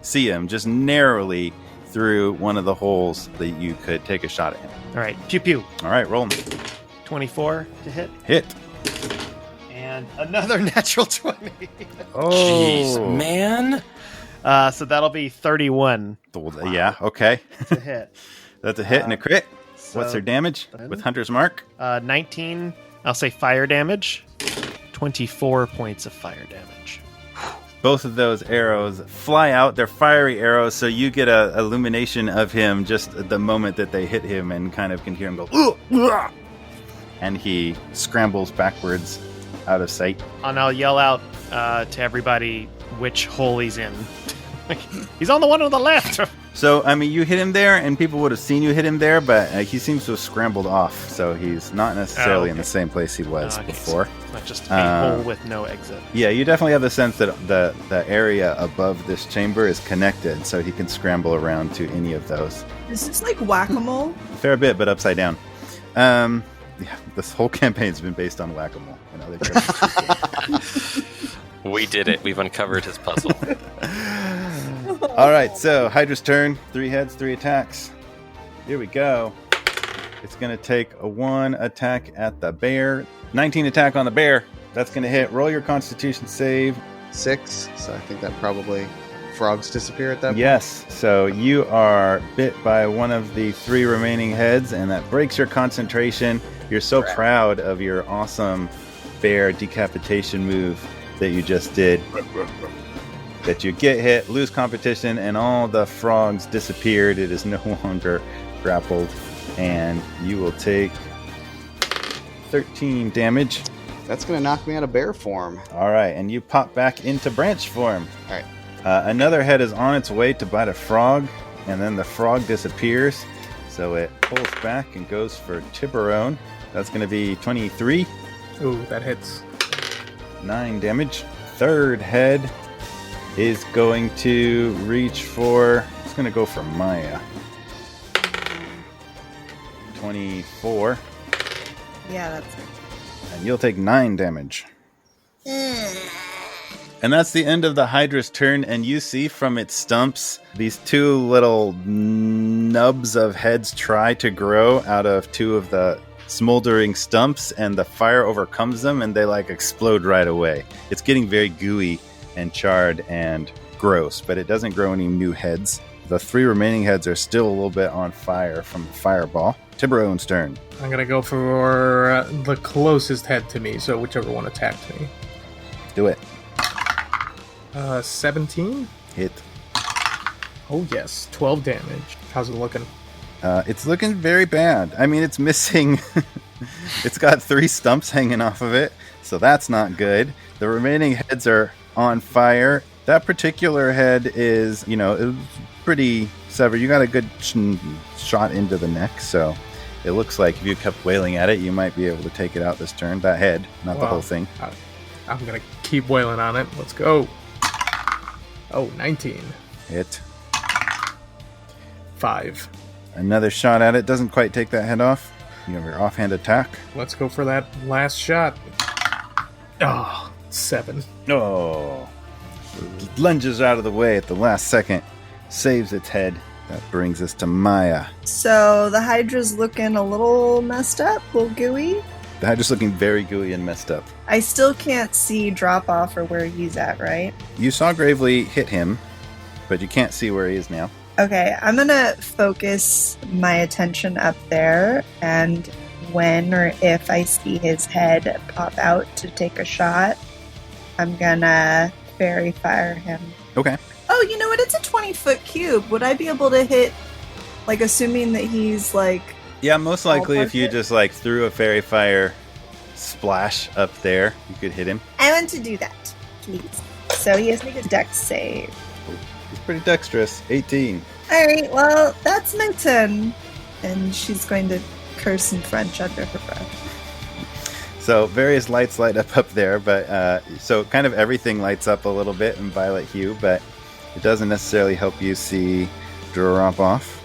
see him just narrowly through one of the holes that you could take a shot at him. All right, pew pew. All right, roll him. 24 to hit. Hit. And another natural 20. Jeez, man. So that'll be 31 Yeah, okay. to hit. That's a hit and a crit. So What's their damage then- with Hunter's Mark? 19, I'll say fire damage. 24 points of fire damage. Both of those arrows fly out. They're fiery arrows, so you get a illumination of him just at the moment that they hit him and kind of can hear him go, "Ugh, ugh," and he scrambles backwards out of sight. And I'll yell out to everybody which hole he's in. He's on the one on the left. So, I mean, you hit him there, and people would have seen you hit him there, but he seems to have scrambled off, so he's not necessarily in the same place he was before. It's not just a hole with no exit. Yeah, you definitely have the sense that the area above this chamber is connected, so he can scramble around to any of those. Is this like whack-a-mole? A fair bit, but upside down. Yeah, this whole campaign's been based on whack-a-mole. You know, We did it. We've uncovered his puzzle. All right, so Hydra's turn. 3 heads, 3 attacks. Here we go. It's going to take a 1 attack at the bear. 19 attack on the bear. That's going to hit. Roll your Constitution save. 6, so I think that probably frogs disappear at that point. Yes, so you are bit by one of the 3 remaining heads, and that breaks your concentration. You're so proud of your awesome bear decapitation move that you just did that you get hit, lose competition, and all the frogs disappeared. It is no longer grappled, and you will take 13 damage. That's going to knock me out of bear form. All right, and you pop back into branch form. All right. Another head is on its way to bite a frog, and then the frog disappears, so it pulls back and goes for Tiburon. That's going to be 23. Ooh, that hits. 9 damage. Third head is going to reach for... It's going to go for Maya. 24. Yeah, that's it. And you'll take 9 damage. And that's the end of the Hydra's turn, and you see from its stumps these 2 little nubs of heads try to grow out of 2 of the smoldering stumps, and the fire overcomes them, and they like explode right away. It's getting very gooey and charred and gross, but it doesn't grow any new heads. The 3 remaining heads are still a little bit on fire from the fireball. Tiburon's turn. I'm gonna go for the closest head to me, so whichever one attacked me. Do it. 17? Hit. Oh yes, 12 damage. How's it looking? It's looking very bad. I mean, it's missing... It's got 3 stumps hanging off of it, so that's not good. The remaining heads are on fire. That particular head is, it was pretty severed. You got a good shot into the neck, so it looks like if you kept wailing at it, you might be able to take it out this turn. That head, not the whole thing. I'm gonna keep wailing on it. Let's go. Oh, 19. Hit. 5. Another shot at it. Doesn't quite take that head off. You have your offhand attack. Let's go for that last shot. Oh, 7. Oh. Lunges out of the way at the last second. Saves its head. That brings us to Maya. So the Hydra's looking a little messed up, a little gooey. The Hydra's looking very gooey and messed up. I still can't see Droppov or where he's at, right? You saw Gravely hit him, but you can't see where he is now. Okay, I'm gonna focus my attention up there, and when or if I see his head pop out to take a shot, I'm gonna fairy fire him. Okay. Oh, you know what? It's a 20-foot cube. Would I be able to hit, like, assuming that he's, like... Yeah, most likely if you ballpark it? just, like, threw a fairy fire splash up there, you could hit him. I want to do that, please. So he has to make a dex save. He's pretty dexterous. 18. Alright, well, that's my turn. And she's going to curse in French under her breath. So various lights light up there, but so kind of everything lights up a little bit in violet hue, but it doesn't necessarily help you see drop off.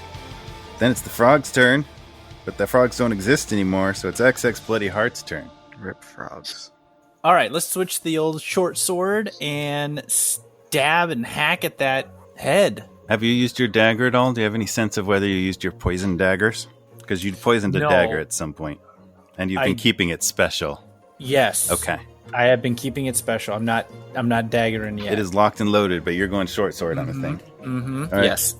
Then it's the frog's turn, but the frogs don't exist anymore, so it's XX Bloody Heart's turn. Rip frogs. All right, let's switch to the old short sword and stab and hack at that head. Have you used your dagger at all? Do you have any sense of whether you used your poison daggers? Because you poisoned a No. dagger at some point, and you've been keeping it special. Yes. Okay. I have been keeping it special. I'm not daggering yet. It is locked and loaded, but you're going short sword on the thing. Mm-hmm. All right. Yes.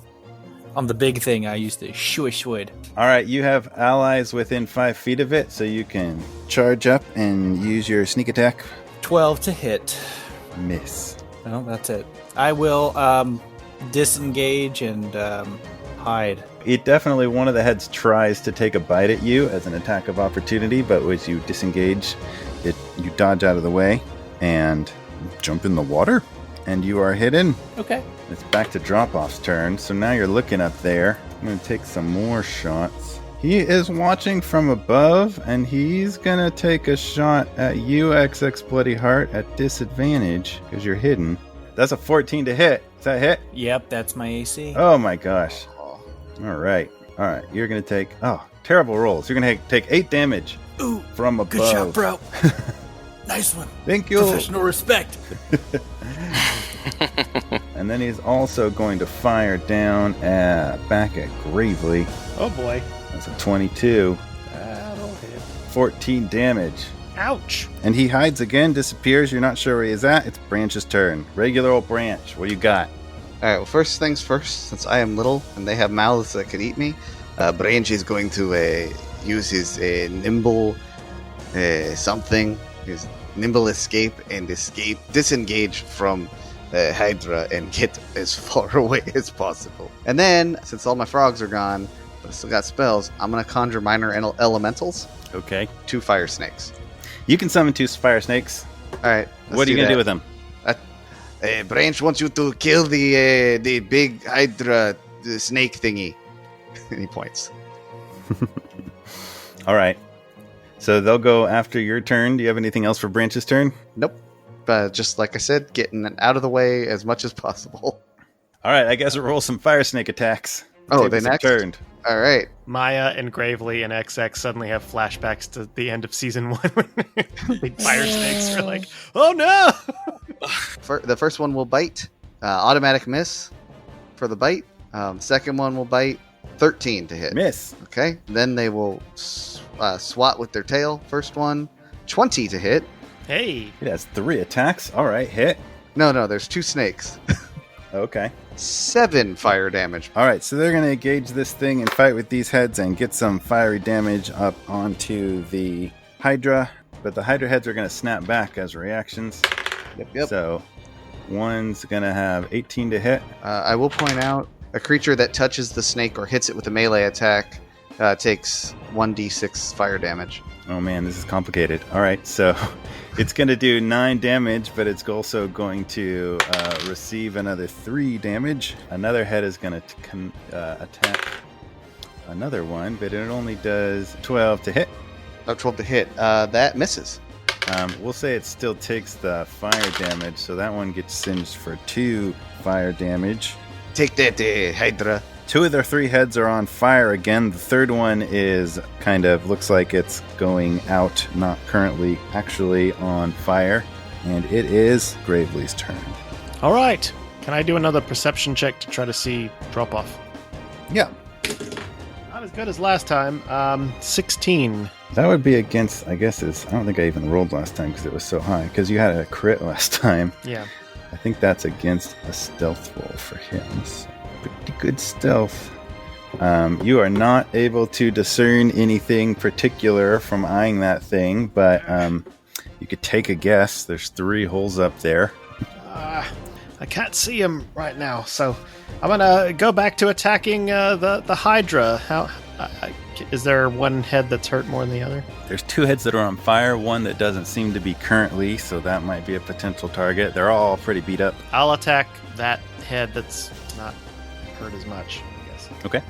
On the big thing, I used the shush wood. All right, you have allies within 5 feet of it, so you can charge up and use your sneak attack. 12 to hit. Miss. Well, that's it. I will disengage and hide. It definitely, one of the heads tries to take a bite at you as an attack of opportunity, but as you disengage, you dodge out of the way and jump in the water, and you are hidden. Okay. It's back to Droppov's turn, so now you're looking up there. I'm going to take some more shots. He is watching from above, and he's going to take a shot at you, XX Bloody Heart, at disadvantage, because you're hidden. That's a 14 to hit. Is that a hit? Yep, that's my AC. Oh my gosh. All right. You're going to take, terrible rolls. You're going to take 8 damage from above. Good shot, bro. Nice one. Thank you. Professional respect. And then he's also going to fire down back at Gravely. Oh boy. That's a 22. That'll hit. 14 damage. Ouch. And he hides again, disappears. You're not sure where he's at. It's Branch's turn. Regular old Branch. What do you got? All right. Well, first things first. Since I am little and they have mouths that can eat me, Branch is going to use his nimble something, his nimble escape, and disengage from Hydra and get as far away as possible. And then, since all my frogs are gone, but I still got spells, I'm going to conjure minor elementals. Okay. 2 fire snakes. You can summon 2 fire snakes. All right. What are you going to do with them? Branch wants you to kill the big Hydra snake thingy. And he points. All right. So they'll go after your turn. Do you have anything else for Branch's turn? Nope. Just like I said, getting out of the way as much as possible. All right. I guess we'll roll some fire snake attacks. Oh, they next? Turned. All right. Maya and Gravely and XX suddenly have flashbacks to the end of season 1 when the fire snakes are like, oh no! The first one will bite. Automatic miss for the bite. Second one will bite. 13 to hit. Miss. Okay. Then they will swat with their tail. First one, 20 to hit. Hey. It has 3 attacks. All right. Hit. No, there's 2 snakes. Okay. 7 fire damage. All right, so they're going to engage this thing and fight with these heads and get some fiery damage up onto the Hydra. But the Hydra heads are going to snap back as reactions. Yep. So one's going to have 18 to hit. I will point out, a creature that touches the snake or hits it with a melee attack takes 1d6 fire damage. Oh man, this is complicated. All right, so it's going to do 9 damage, but it's also going to receive another 3 damage. Another head is going to attack another one, but it only does 12 to hit. 12 to hit. That misses. We'll say it still takes the fire damage, so that one gets singed for 2 fire damage. Take that, Hydra. 2 of their 3 heads are on fire again. The third one is looks like it's going out, not currently actually on fire. And it is Gravely's turn. All right. Can I do another perception check to try to see Droppov? Yeah. Not as good as last time. 16. That would be against, I don't think I even rolled last time because it was so high. Because you had a crit last time. Yeah. I think that's against a stealth roll for him. So pretty good stealth. You are not able to discern anything particular from eyeing that thing, but you could take a guess. There's 3 holes up there. I can't see him right now, so I'm gonna go back to attacking the Hydra. Is there one head that's hurt more than the other? There's 2 heads that are on fire, one that doesn't seem to be currently, so that might be a potential target. They're all pretty beat up. I'll attack that head that's not hurt as much, I guess. Okay.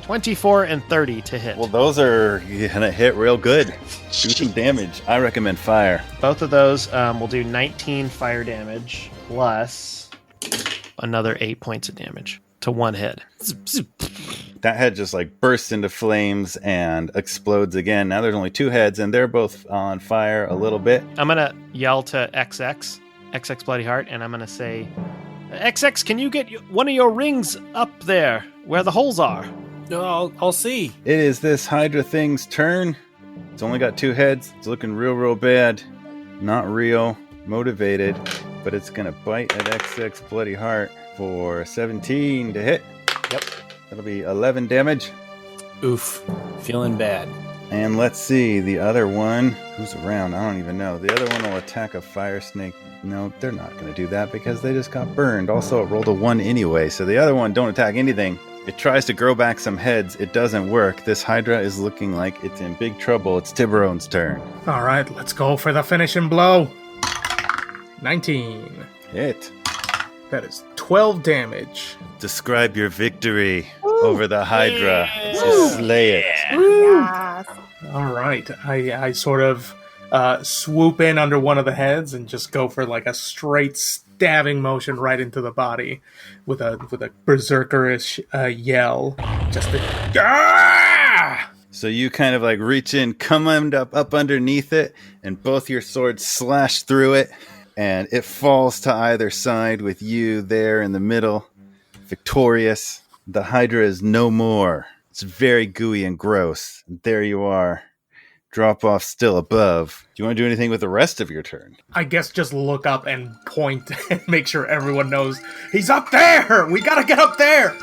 24 and 30 to hit. Well, those are gonna hit real good. Do some damage. I recommend fire. Both of those will do 19 fire damage plus another 8 points of damage. to one head. That head just like bursts into flames and explodes again. Now there's only 2 heads, and they're both on fire a little bit. I'm going to yell to XX Bloody Heart, and I'm going to say, XX, can you get one of your rings up there where the holes are? I'll see. It is this Hydra thing's turn. It's only got 2 heads. It's looking real bad. Not real. Motivated. But it's going to bite at XX Bloody Heart for 17 to hit. Yep. That'll be 11 damage. Oof. Feeling bad. And let's see, the other one, who's around? I don't even know. The other one will attack a fire snake. No, they're not going to do that because they just got burned. Also, it rolled a 1 anyway, so the other one don't attack anything. It tries to grow back some heads. It doesn't work. This Hydra is looking like it's in big trouble. It's Tiburon's turn. All right, let's go for the finishing blow. 19. Hit. That is 12 damage. Describe your victory over the Hydra. Just slay it. Yes. All right, I sort of swoop in under one of the heads and just go for like a straight stabbing motion right into the body with a berserkerish yell. Just a So you kind of like reach in, come up underneath it, and both your swords slash through it, and it falls to either side with you there in the middle, victorious. The Hydra is no more. It's very gooey and gross. There you are. Droppov still above. Do you want to do anything with the rest of your turn? I guess just look up and point and make sure everyone knows he's up there. We gotta get up there.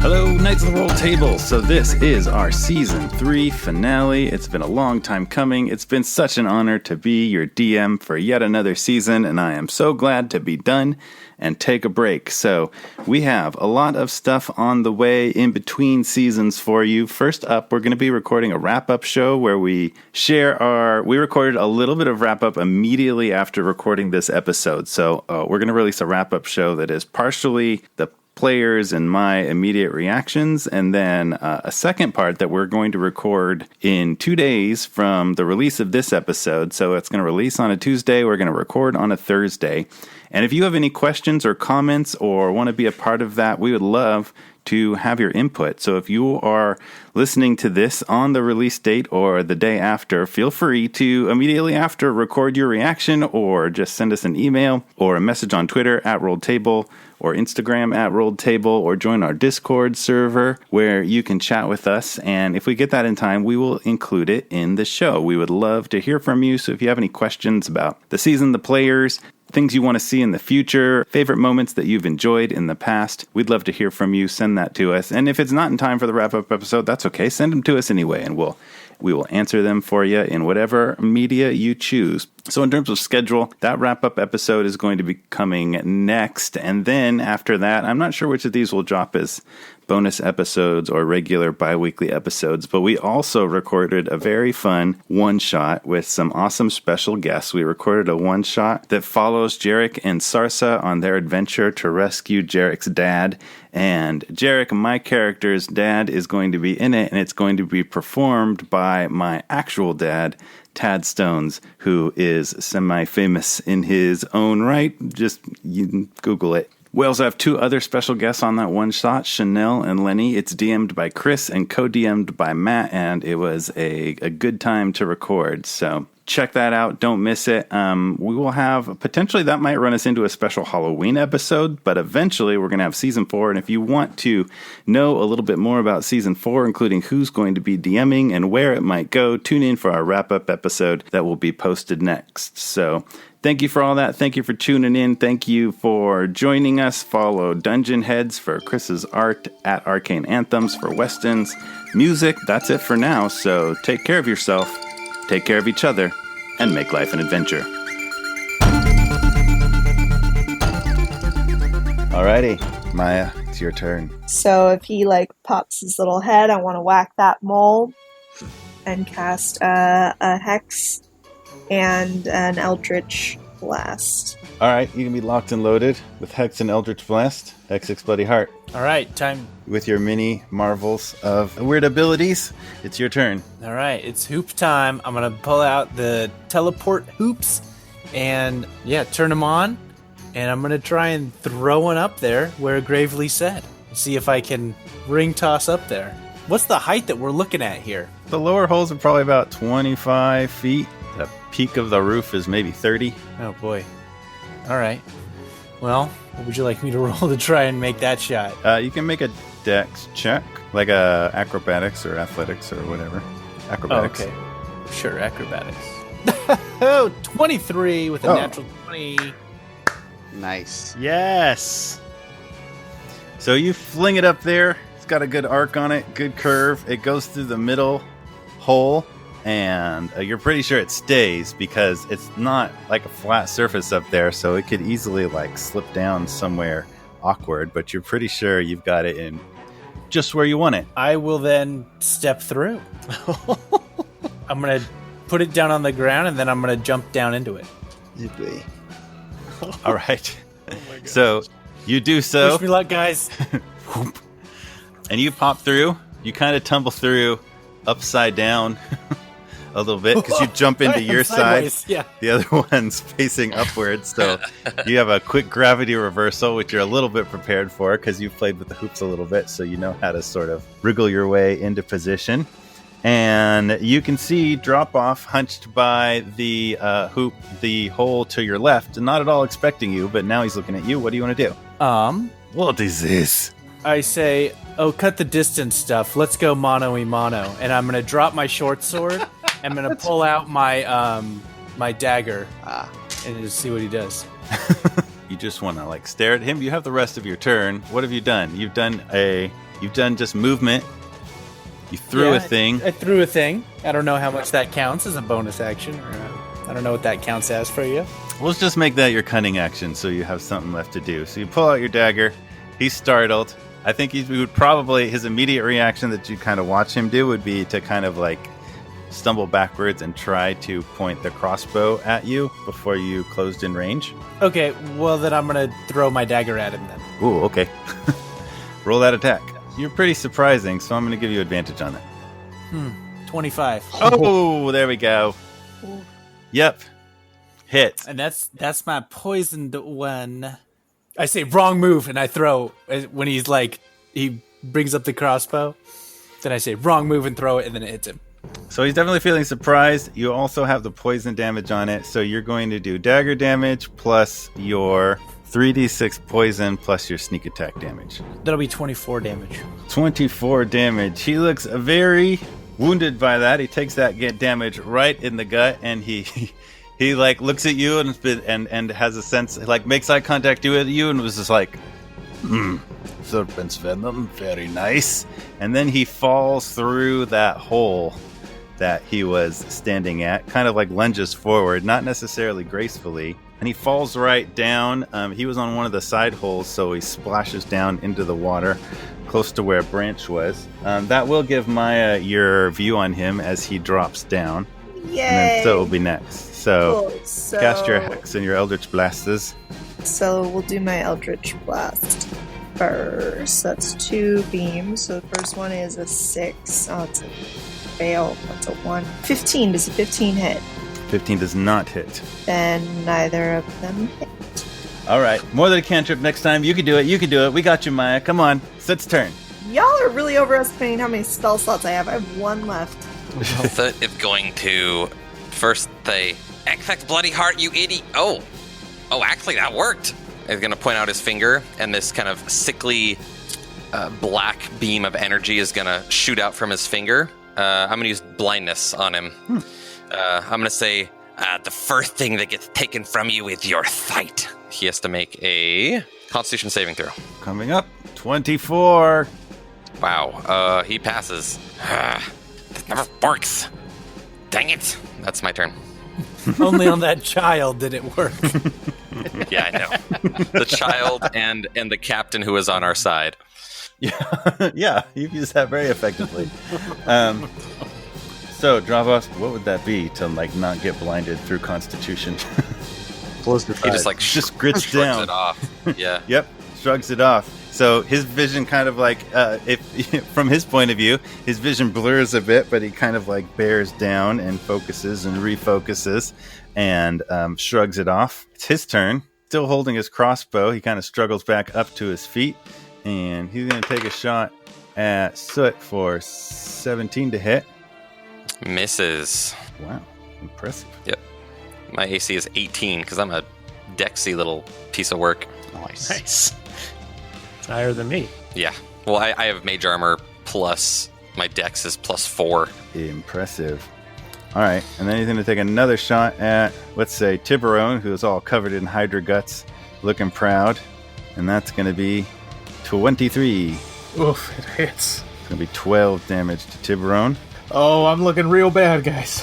Hello, Knights of the Roll Table. So this is our Season 3 finale. It's been a long time coming. It's been such an honor to be your DM for yet another season, and I am so glad to be done and take a break. So we have a lot of stuff on the way in between seasons for you. First up, we're going to be recording a wrap-up show where we we recorded a little bit of wrap-up immediately after recording this episode. So we're going to release a wrap-up show that is partially the players and my immediate reactions, and then a second part that we're going to record in 2 days from the release of this episode. So it's going to release on a Tuesday. We're going to record on a Thursday. And if you have any questions or comments or want to be a part of that, we would love to have your input. So if you are listening to this on the release date or the day after, feel free to immediately after record your reaction or just send us an email or a message on Twitter @RolledTable or Instagram @RolledTable, or join our Discord server where you can chat with us. And if we get that in time, we will include it in the show. We would love to hear from you. So if you have any questions about the season, the players, things you want to see in the future, favorite moments that you've enjoyed in the past, we'd love to hear from you. Send that to us. And if it's not in time for the wrap-up episode, that's okay. Send them to us anyway, and we will answer them for you in whatever media you choose. So in terms of schedule, that wrap-up episode is going to be coming next. And then after that, I'm not sure which of these will drop as bonus episodes or regular bi-weekly episodes, but we also recorded a very fun one-shot with some awesome special guests. We recorded a one-shot that follows Jarek and Sarsa on their adventure to rescue Jarek's dad. And Jarek, my character's dad, is going to be in it, and it's going to be performed by my actual dad, Tad Stones, who is semi-famous in his own right. Just you can Google it. We also have 2 other special guests on that one shot, Chanel and Lenny. It's DM'd by Chris and co-DM'd by Matt, and it was a good time to record. So check that out. Don't miss it. We will have, potentially that might run us into a special Halloween episode, but eventually we're going to have Season 4. And if you want to know a little bit more about Season 4, including who's going to be DMing and where it might go, tune in for our wrap-up episode that will be posted next. So thank you for all that. Thank you for tuning in. Thank you for joining us. Follow Dungeon Heads for Chris's art, @Arcane Anthems for Weston's music. That's it for now. So take care of yourself, take care of each other, and make life an adventure. Alrighty, Maya, it's your turn. So if he pops his little head, I want to whack that mole and cast a hex and an eldritch blast. Alright, you can be locked and loaded with Hex and Eldritch Blast, XX Bloody Heart. Alright, time. With your mini marvels of weird abilities, it's your turn. Alright, it's hoop time. I'm going to pull out the teleport hoops and, turn them on. and I'm going to try and throw one up there where Gravely said. See if I can ring toss up there. What's the height that we're looking at here? The lower holes are probably about 25 feet. The peak of the roof is maybe 30. Oh, boy. All right. Well, what would you like me to roll to try and make that shot? You can make a dex check, like a acrobatics or athletics or whatever. Acrobatics. Oh, okay. Sure, acrobatics. Oh, 23 with a natural 20. Nice. Yes. So you fling it up there. It's got a good arc on it, good curve. It goes through the middle hole, and you're pretty sure it stays because it's not like a flat surface up there, so it could easily like slip down somewhere awkward, but you're pretty sure you've got it in just where you want it. I will then step through. I'm going to put it down on the ground, and then I'm going to jump down into it. Yippee. All right. So you do so. Wish me luck, guys. And you pop through. You kind of tumble through upside down a little bit because you jump into your side. Yeah. The other one's facing upwards. So you have a quick gravity reversal, which you're a little bit prepared for because you've played with the hoops a little bit. So you know how to sort of wriggle your way into position. And you can see Droppov hunched by the hoop, the hole to your left, not at all expecting you, but now he's looking at you. What do you want to do? What is this? I say, oh, cut the distance stuff. Let's go mano-y-mano. And I'm going to drop my short sword. I'm going to pull out my my dagger and just see what he does. You just want to like stare at him. You have the rest of your turn. What have you done? You've done just movement. You threw a thing. I threw a thing. I don't know how much that counts as a bonus action. Or I don't know what that counts as for you. Let's just make that your cunning action so you have something left to do. So you pull out your dagger. He's startled. I think he would probably, his immediate reaction that you kind of watch him do would be to kind of like stumble backwards and try to point the crossbow at you before you closed in range. Okay, well then I'm going to throw my dagger at him then. Ooh, okay. Roll that attack. You're pretty surprising, so I'm going to give you advantage on that. 25. Oh, there we go. Yep. Hit. And that's my poisoned one. I say wrong move, and I throw when he's like, he brings up the crossbow. Then I say wrong move and throw it, and then it hits him. So he's definitely feeling surprised. You also have the poison damage on it, so you're going to do dagger damage plus your 3d6 poison plus your sneak attack damage. That'll be 24 damage. 24 damage. He looks very wounded by that. He takes that damage right in the gut, and he like looks at you and has a sense, like makes eye contact with you and was just like, serpent's venom, very nice. And then he falls through that hole that he was standing at, kind of like lunges forward, not necessarily gracefully. And he falls right down. He was on one of the side holes, so he splashes down into the water close to where Branch was. That will give Maya your view on him as he drops down. Yay! And then So will be next. So, Cool. So cast your Hex and your Eldritch Blasters. So we'll do my Eldritch Blast first. That's 2 beams. So the first one is a 6. Oh, it's a fail. That's a 1. 15. Does a 15 hit? 15 does not hit. Then neither of them hit. All right. More than a cantrip next time. You can do it. You can do it. We got you, Maya. Come on. Soot's turn. Y'all are really overestimating how many spell slots I have. I have 1 left. Soot is going to first say, XX bloody heart, you idiot. Oh, actually that worked. He's going to point out his finger, and this kind of sickly black beam of energy is going to shoot out from his finger. I'm going to use blindness on him. I'm going to say, the first thing that gets taken from you is your sight. He has to make a Constitution saving throw. Coming up. 24. Wow. He passes. This never works. Dang it. That's my turn. Only on that child did it work. Yeah, I know. The child and the captain who is on our side. Yeah, you've used that very effectively. So, Droppov, what would that be to like not get blinded through Constitution? Close your He eyes. just grits shrugs down. it off. Yeah. Yep, shrugs it off. So his vision kind of like, if from his point of view, his vision blurs a bit, but he kind of like bears down and focuses and refocuses and shrugs it off. It's his turn still holding his crossbow. He kind of struggles back up to his feet, and he's going to take a shot at Soot for 17 to hit. Misses. Wow, impressive. Yep. My AC is 18 because I'm a Dexy little piece of work. Nice. Nice. It's higher than me. Yeah. Well, I have mage armor plus my Dex is +4. Impressive. All right, and then he's going to take another shot at, let's say, Tiburon, who is all covered in Hydra guts, looking proud. And that's going to be 23. Oof, it hits. It's going to be 12 damage to Tiburon. Oh, I'm looking real bad, guys.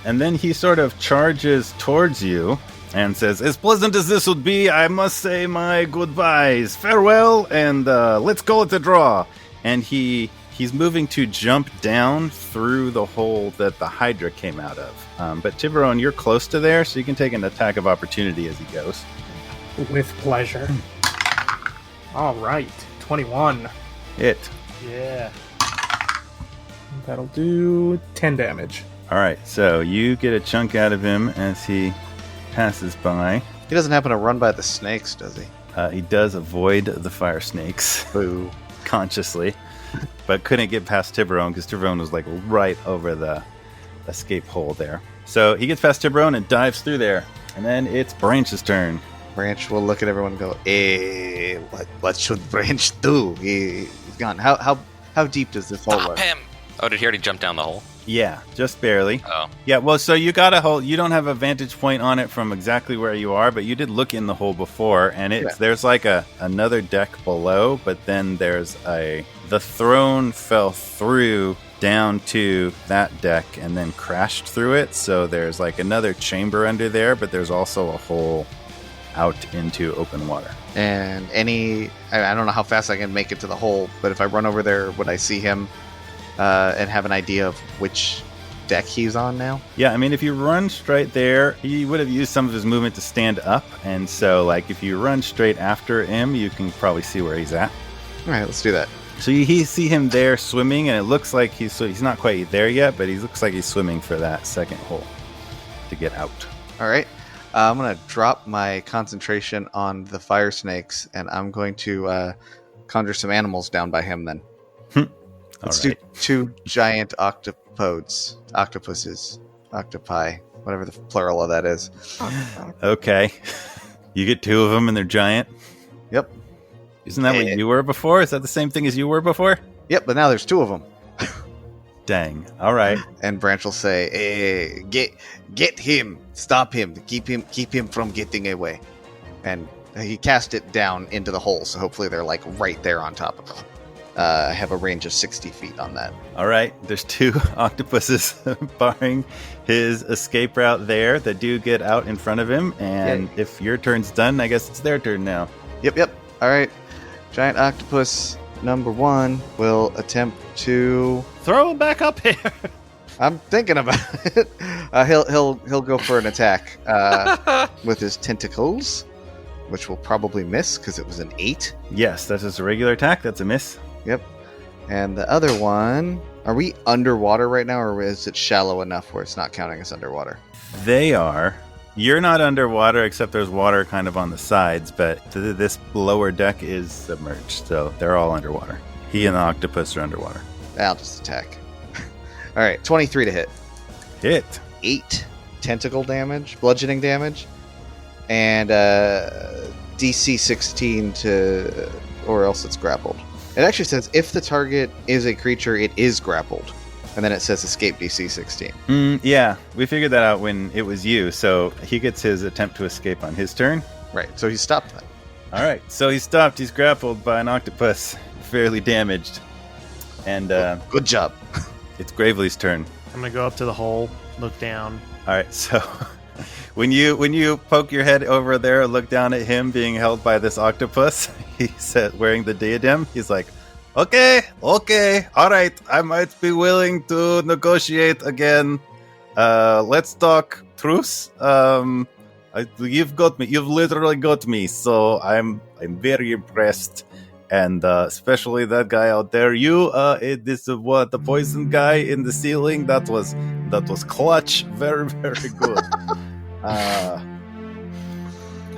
And then he sort of charges towards you and says, as pleasant as this would be, I must say my goodbyes. Farewell, and let's call it a draw. And he's moving to jump down through the hole that the Hydra came out of. But Tiburon, you're close to there, so you can take an attack of opportunity as he goes. With pleasure. All right, 21. Hit. Yeah. That'll do 10 damage. All right, so you get a chunk out of him as he passes by. He doesn't happen to run by the snakes, does he? He does avoid the fire snakes. Boo. Consciously, but couldn't get past Tiburon because Tiburon was like right over the escape hole there. So he gets past Tiburon and dives through there. And then it's Branch's turn. Branch will look at everyone and go, what should Branch do? He's gone. How deep does this hole Stop run? him! Oh, did he already jump down the hole? Yeah, just barely. Oh. Yeah, well, so you got a hole. You don't have a vantage point on it from exactly where you are, but you did look in the hole before, and there's like another deck below, but then there's the throne fell through down to that deck and then crashed through it, so there's like another chamber under there, but there's also a hole out into open water. And I don't know how fast I can make it to the hole, but if I run over there, would I see him and have an idea of which deck he's on now? Yeah, I mean, if you run straight there, he would have used some of his movement to stand up, and so like if you run straight after him, you can probably see where he's at. All right, let's do that. So you see him there swimming, and it looks like he's not quite there yet, but he looks like he's swimming for that second hole to get out. All right. I'm going to drop my concentration on the fire snakes, and I'm going to conjure some animals down by him then. Let's do 2 giant octopuses, octopi, whatever the plural of that is. Okay. You get 2 of them, and they're giant? Yep. Isn't that what you were before? Is that the same thing as you were before? Yep, but now there's 2 of them. Dang. All right. And Branch will say, get him, stop him, keep him from getting away. And he cast it down into the hole, so hopefully they're like right there on top of him. I have a range of 60 feet on that. All right. There's 2 octopuses barring his escape route there that do get out in front of him. And if your turn's done, I guess it's their turn now. Yep. All right. Giant octopus number 1 will attempt to throw him back up here. I'm thinking about it. He'll go for an attack with his tentacles, which will probably miss because it was an 8. Yes, that's just a regular attack. That's a miss. Yep. And the other one, are we underwater right now, or is it shallow enough where it's not counting as underwater? They are. You're not underwater, except there's water kind of on the sides, but this lower deck is submerged, so they're all underwater. He and the octopus are underwater. I'll just attack. All right, 23 to hit. Hit. 8 tentacle damage, bludgeoning damage, and DC 16 to, or else it's grappled. It actually says if the target is a creature, it is grappled. And then it says escape DC 16. Yeah, we figured that out when it was you. So he gets his attempt to escape on his turn. Right, so he stopped that. All right, so he's stopped. He's grappled by an octopus, fairly damaged. And good job. It's Gravely's turn. I'm going to go up to the hole, look down. All right, so when you poke your head over there and look down at him being held by this octopus, he said, wearing the diadem, he's like, Okay, all right, I might be willing to negotiate again. Let's talk truce. You've got me. You've literally got me. So I'm very impressed, and especially that guy out there. You, the poison guy in the ceiling? That was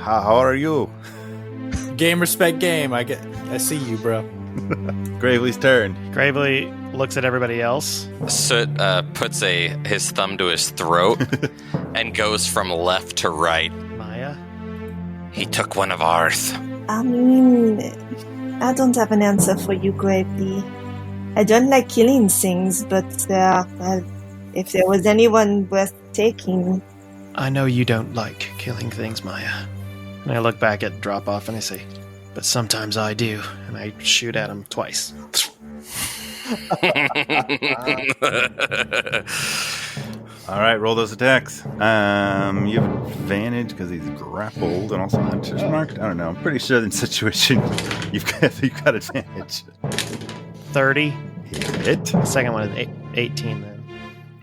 How are you? Game, respect, game. I see you, bro. Gravely's turn. Gravely looks at everybody else. Soot puts his thumb to his throat and goes from left to right. Maya? He took one of ours. I mean, I don't have an answer for you, Gravely. I don't like killing things, but well, if there was anyone worth taking... I know you don't like killing things, Maya. And I look back at Droppov and I say, but sometimes I do. And I shoot at him twice. All right, roll those attacks. You have advantage because he's grappled and also hunter's marked. I don't know. I'm pretty sure in this situation you've got advantage. 30. Hit. The second one is 18 then.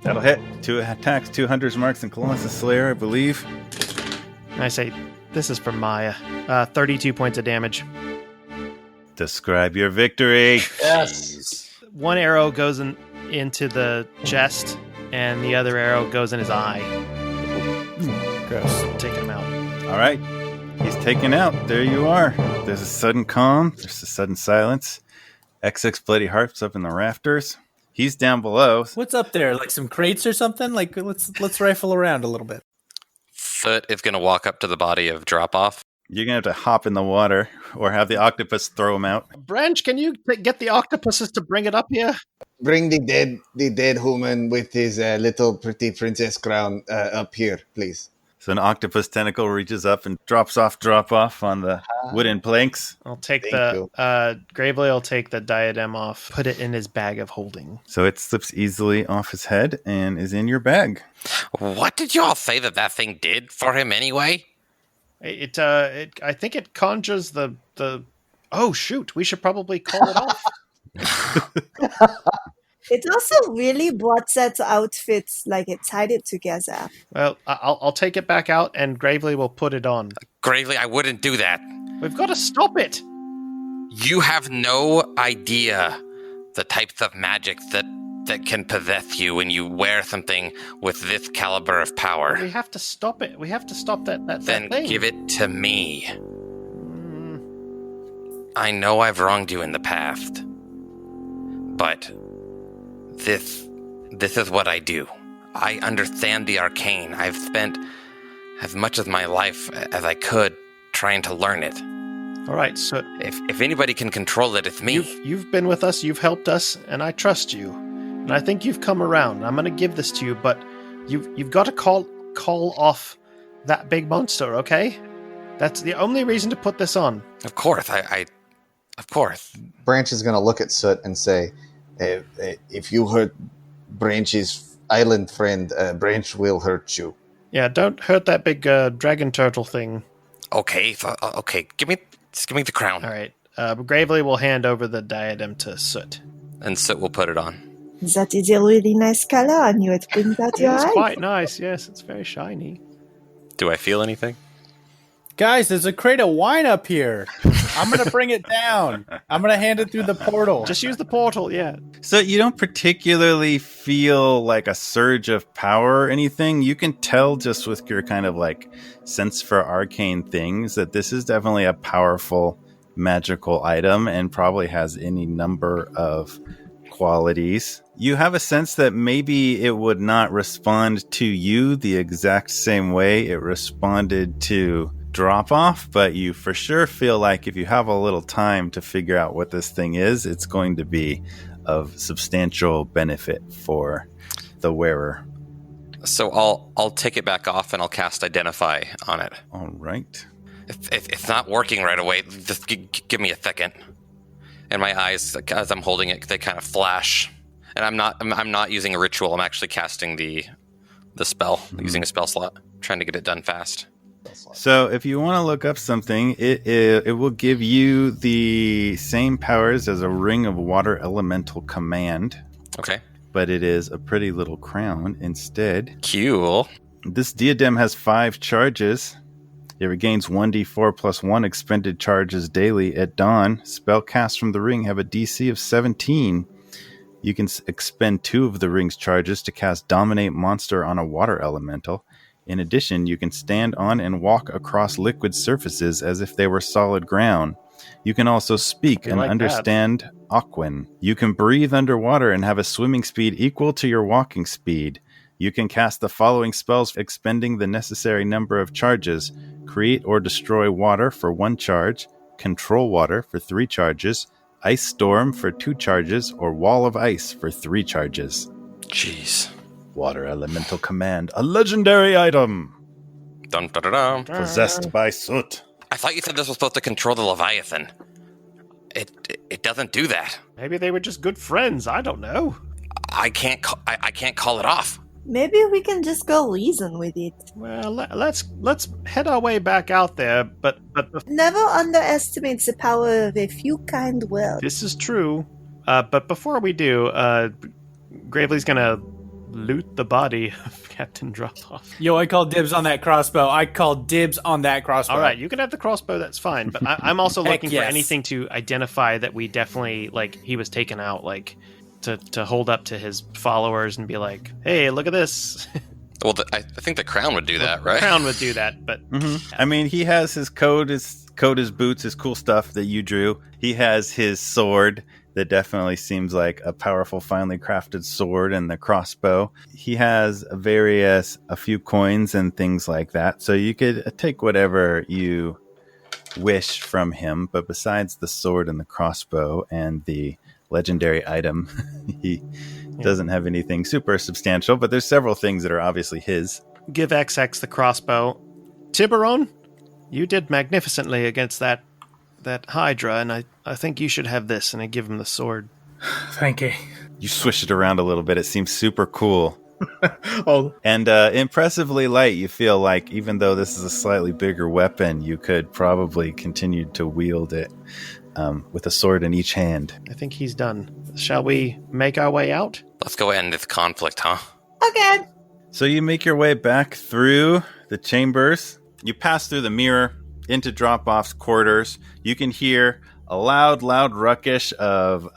That'll hit. 2 attacks, 2 hunter's marks, and Colossus Slayer, I believe. And I say, this is for Maya. 32 points of damage. Describe your victory. Yes. One arrow goes into the chest, and the other arrow goes in his eye. Gross. Taking him out. All right. He's taken out. There you are. There's a sudden calm. There's a sudden silence. XX Bloody Harp's up in the rafters. He's down below. What's up there? Like some crates or something? Like let's rifle around a little bit. Soot is going to walk up to the body of Droppov. You're going to have to hop in the water or have the octopus throw him out. Branch, can you get the octopuses to bring it up here? Bring the dead human with his little pretty princess crown up here, please. So an octopus tentacle reaches up and drops off Droppov on the wooden planks. I'll take Thank Gravely will take the diadem off, put it in his bag of holding. So it slips easily off his head and is in your bag. What did y'all say that thing did for him anyway? It I think it conjures the oh shoot, we should probably call it off. It also really brought that outfits, like it tied it together. Well, I'll take it back out and Gravely will put it on. Gravely, I wouldn't do that. We've got to stop it. You have no idea the types of magic that can possess you when you wear something with this caliber of power. We have to stop it. We have to stop that Then thing. give it to me. I know I've wronged you in the past, but this is what I do. I understand the arcane. I've spent as much of my life as I could trying to learn it. All right, so If anybody can control it, it's me. you've been with us, you've helped us, and I trust you. And I think you've come around. I'm going to give this to you, but you've got to call off that big monster, okay? That's the only reason to put this on. Of course, of course. Branch is going to look at Soot and say, if you hurt Branch's island friend, Branch will hurt you. Yeah, don't hurt that big dragon turtle thing. Okay, give me the crown. All right. Gravely will hand over the diadem to Soot. And Soot will put it on. That is a really nice color on you. It brings out your It's eyes. quite nice, yes. It's very shiny. Do I feel anything? Guys, there's a crate of wine up here. I'm going to bring it down. I'm going to hand it through the portal. Just use the portal, yeah. So you don't particularly feel like a surge of power or anything. You can tell just with your kind of like sense for arcane things that this is definitely a powerful magical item and probably has any number of qualities. You have a sense that maybe it would not respond to you the exact same way it responded to Droppov, but you for sure feel like if you have a little time to figure out what this thing is, it's going to be of substantial benefit for the wearer. So I'll take it back off and I'll cast Identify on it. All right. If it's not working right away, just give me a second. And my eyes, as I'm holding it, they kind of flash. And I'm not using a ritual. I'm actually casting the spell, using a spell slot, trying to get it done fast. So if you want to look up something, it will give you the same powers as a Ring of Water Elemental Command. Okay. But it is a pretty little crown instead. Cool. This diadem has 5 charges. It regains 1d4 plus 1 expended charges daily at dawn. Spell casts from the ring have a DC of 17. You can expend 2 of the ring's charges to cast Dominate Monster on a water elemental. In addition, you can stand on and walk across liquid surfaces as if they were solid ground. You can also speak and understand Aquan. You can breathe underwater and have a swimming speed equal to your walking speed. You can cast the following spells, expending the necessary number of charges. Create or destroy water for 1 charge, control water for 3 charges, ice storm for 2 charges, or wall of ice for 3 charges. Jeez. Water Elemental Command, a legendary item. Dun, dun, dun, dun. Possessed by Soot. I thought you said this was supposed to control the Leviathan. It doesn't do that. Maybe they were just good friends. I don't know. I can't call it off. Maybe we can just go reason with it. Well, let's head our way back out there. But Never underestimate the power of a few kind words. this is true. But before we do, Gravely's gonna loot the body of Captain Droppov. Yo, I call dibs on that crossbow. All right, you can have the crossbow. That's fine. But I'm also Heck looking for yes. anything to identify that we definitely he was taken out, to hold up to his followers and be like, "Hey, look at this." Well, I think the crown would do that, right? The crown would do that, but I mean, he has his coat, his boots, his cool stuff that you drew. He has his sword that definitely seems like a powerful, finely crafted sword, and the crossbow. He has a few coins and things like that. So you could take whatever you wish from him. But besides the sword and the crossbow and the legendary item, he doesn't have anything super substantial. But there's several things that are obviously his. give XX the crossbow. Tiburon, you did magnificently against that Hydra, and I think you should have this. And I give him the sword. Thank you. You swish it around a little bit. It seems super cool. Oh, And impressively light. You feel like even though this is a slightly bigger weapon, you could probably continue to wield it with a sword in each hand. I think he's done. Shall we make our way out? Let's go end this conflict, huh? Okay. So you make your way back through the chambers. You pass through the mirror into Dropov's quarters. You can hear a loud ruckish of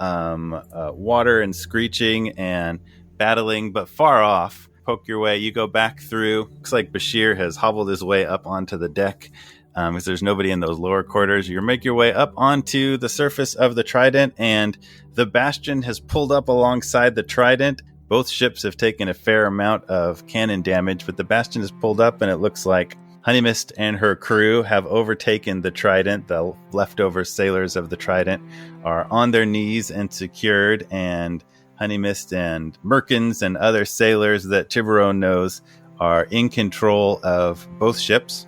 water and screeching and battling, but far off. Poke your way. You go back through. Looks like Bashir has hobbled his way up onto the deck because there's nobody in those lower quarters. You make your way up onto the surface of the Trident, and the Bastion has pulled up alongside the Trident. Both ships have taken a fair amount of cannon damage, but the Bastion is pulled up, and it looks like Honeymist and her crew have overtaken the Trident. The leftover sailors of the Trident are on their knees and secured, and Honeymist and Merkins and other sailors that Tiburon knows are in control of both ships.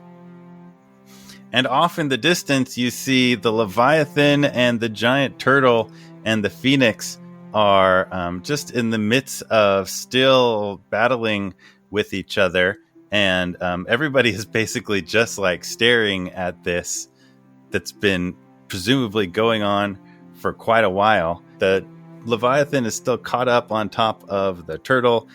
And off in the distance, you see the Leviathan and the giant turtle and the Phoenix are just in the midst of still battling with each other. And everybody is basically just like staring at this that's been presumably going on for quite a while. The Leviathan is still caught up on top of the turtle.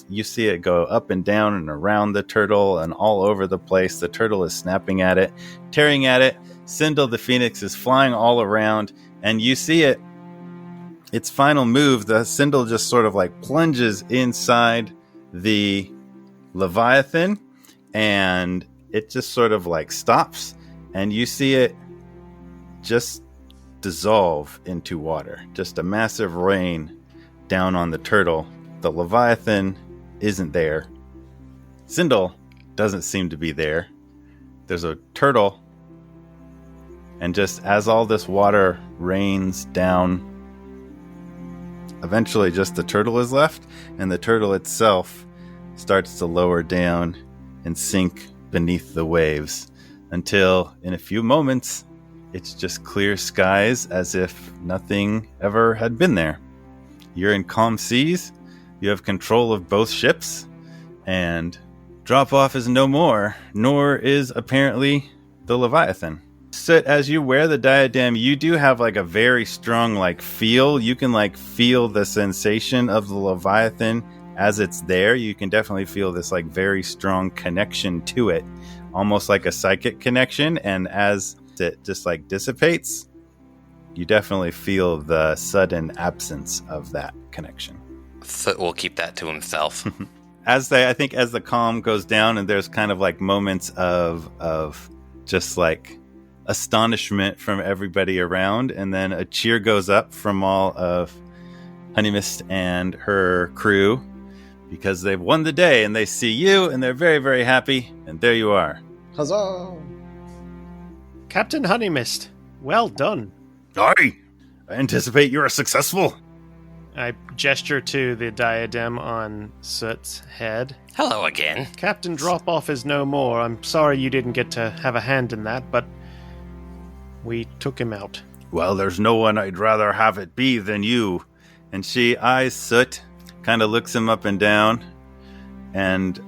You see it go up and down and around the turtle and all over the place. The turtle is snapping at it, tearing at it. Sindel the Phoenix is flying all around, and you see it. Its final move, the Sindel just sort of like plunges inside the Leviathan, and it just sort of like stops, and you see it just dissolve into water. Just a massive rain down on the turtle. The Leviathan isn't there. Sindel doesn't seem to be there. There's a turtle, and just as all this water rains down, eventually just the turtle is left, and the turtle itself starts to lower down and sink beneath the waves until in a few moments it's just clear skies as if nothing ever had been there. You're in calm seas, you have control of both ships, and Droppov is no more, nor is apparently the Leviathan. Soot, as you wear the diadem, you do have like a very strong like feel. You can like feel the sensation of the Leviathan as it's there. You can definitely feel this like very strong connection to it, almost like a psychic connection. And as it just like dissipates, you definitely feel the sudden absence of that connection. Soot will keep that to himself. as the calm goes down, and there's kind of like moments of just like astonishment from everybody around, and then a cheer goes up from all of Honeymist and her crew because they've won the day, and they see you, and they're very, very happy, and there you are. Huzzah! Captain Honeymist, well done. Aye, I anticipate you're successful. I gesture to the diadem on Soot's head. Hello again. Captain Droppov is no more. I'm sorry you didn't get to have a hand in that, but we took him out. Well, there's no one I'd rather have it be than you. And she eyes Soot, kind of looks him up and down, and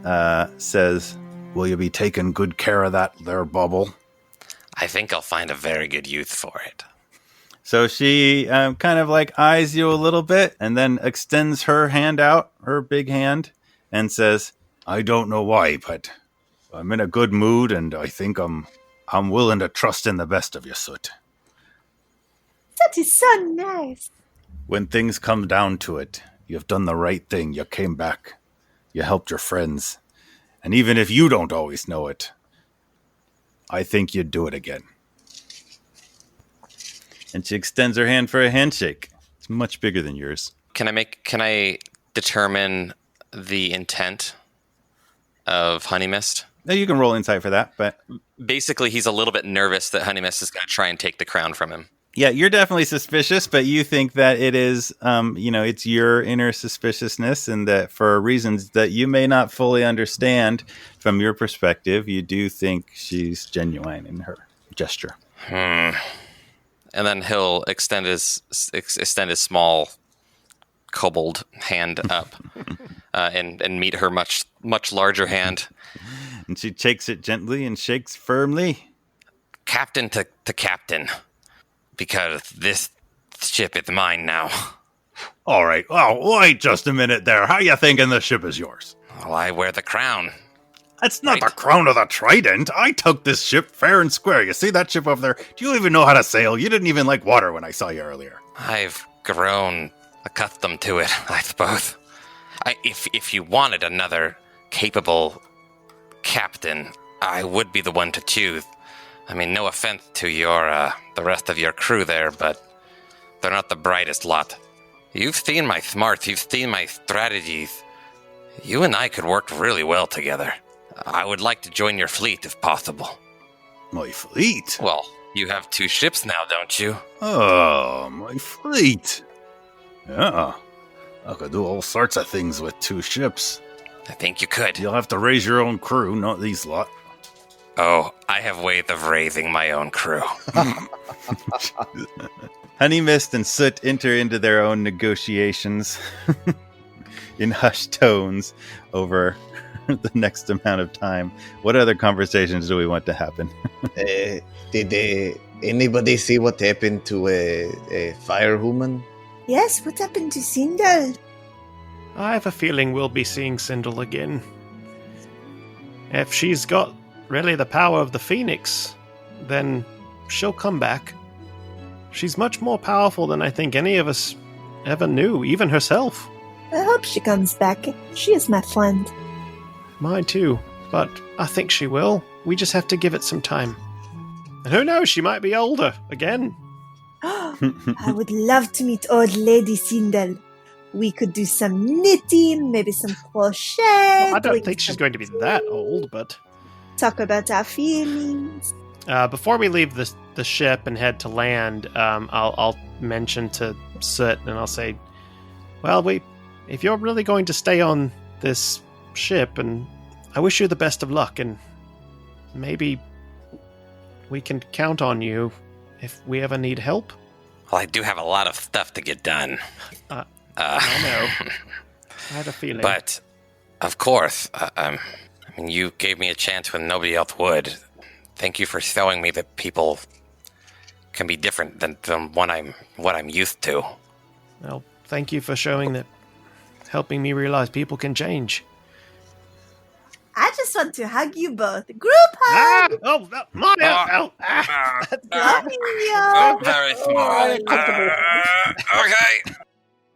says, will you be taking good care of that there bubble? I think I'll find a very good use for it. So she kind of like eyes you a little bit and then extends her hand out, her big hand, and says, I don't know why, but I'm in a good mood, and I think I'm willing to trust in the best of you, Soot. That is so nice. When things come down to it, you've done the right thing. You came back. You helped your friends. And even if you don't always know it, I think you'd do it again. And she extends her hand for a handshake. It's much bigger than yours. Can I determine the intent of Honeymist? Now you can roll insight for that, but Basically, he's a little bit nervous that Honeymist is going to try and take the crown from him. yeah, you're definitely suspicious, but you think that it is, it's your inner suspiciousness, and that for reasons that you may not fully understand from your perspective, you do think she's genuine in her gesture. And then he'll extend his small kobold hand up and meet her much larger hand. And she takes it gently and shakes firmly. Captain to captain, because this ship is mine now. All right. Oh, wait just a minute there. How you thinking the ship is yours? Well, I wear the crown. That's not Right. the crown of the trident. I took this ship fair and square. You see that ship over there? Do you even know how to sail? You didn't even like water when I saw you earlier. I've grown accustomed to it, I suppose. If you wanted another capable captain, I would be the one to choose. I mean, no offense to the rest of your crew there, but they're not the brightest lot. You've seen my smarts, you've seen my strategies. You and I could work really well together. I would like to join your fleet if possible. My fleet? Well, you have 2 ships now, don't you? Oh, my fleet. Yeah. I could do all sorts of things with 2 ships. I think you could. You'll have to raise your own crew, not these lot. Oh, I have ways of raising my own crew. Honeymist and Soot enter into their own negotiations in hushed tones over the next amount of time. What other conversations do we want to happen? Did anybody see what happened to a firewoman? Yes, what happened to Sindel? I have a feeling we'll be seeing Sindel again. If she's got really the power of the Phoenix, then she'll come back. She's much more powerful than I think any of us ever knew, even herself. I hope she comes back. She is my friend. Mine too, but I think she will. We just have to give it some time. And who knows, she might be older again. I would love to meet old Lady Sindel. We could do some knitting, maybe some crochet. I don't doing think she's some going to be that old, but... Talk about our feelings. Before we leave the ship and head to land, I'll mention to Soot and I'll say, well, if you're really going to stay on this ship, and I wish you the best of luck, and maybe we can count on you if we ever need help. Well, I do have a lot of stuff to get done. I know. I had a feeling. But, of course, I mean, you gave me a chance when nobody else would. Thank you for showing me that people can be different than what I'm used to. Well, thank you for helping me realize people can change. I just want to hug you both. Group hug! Mario! Love you! Very small. Okay.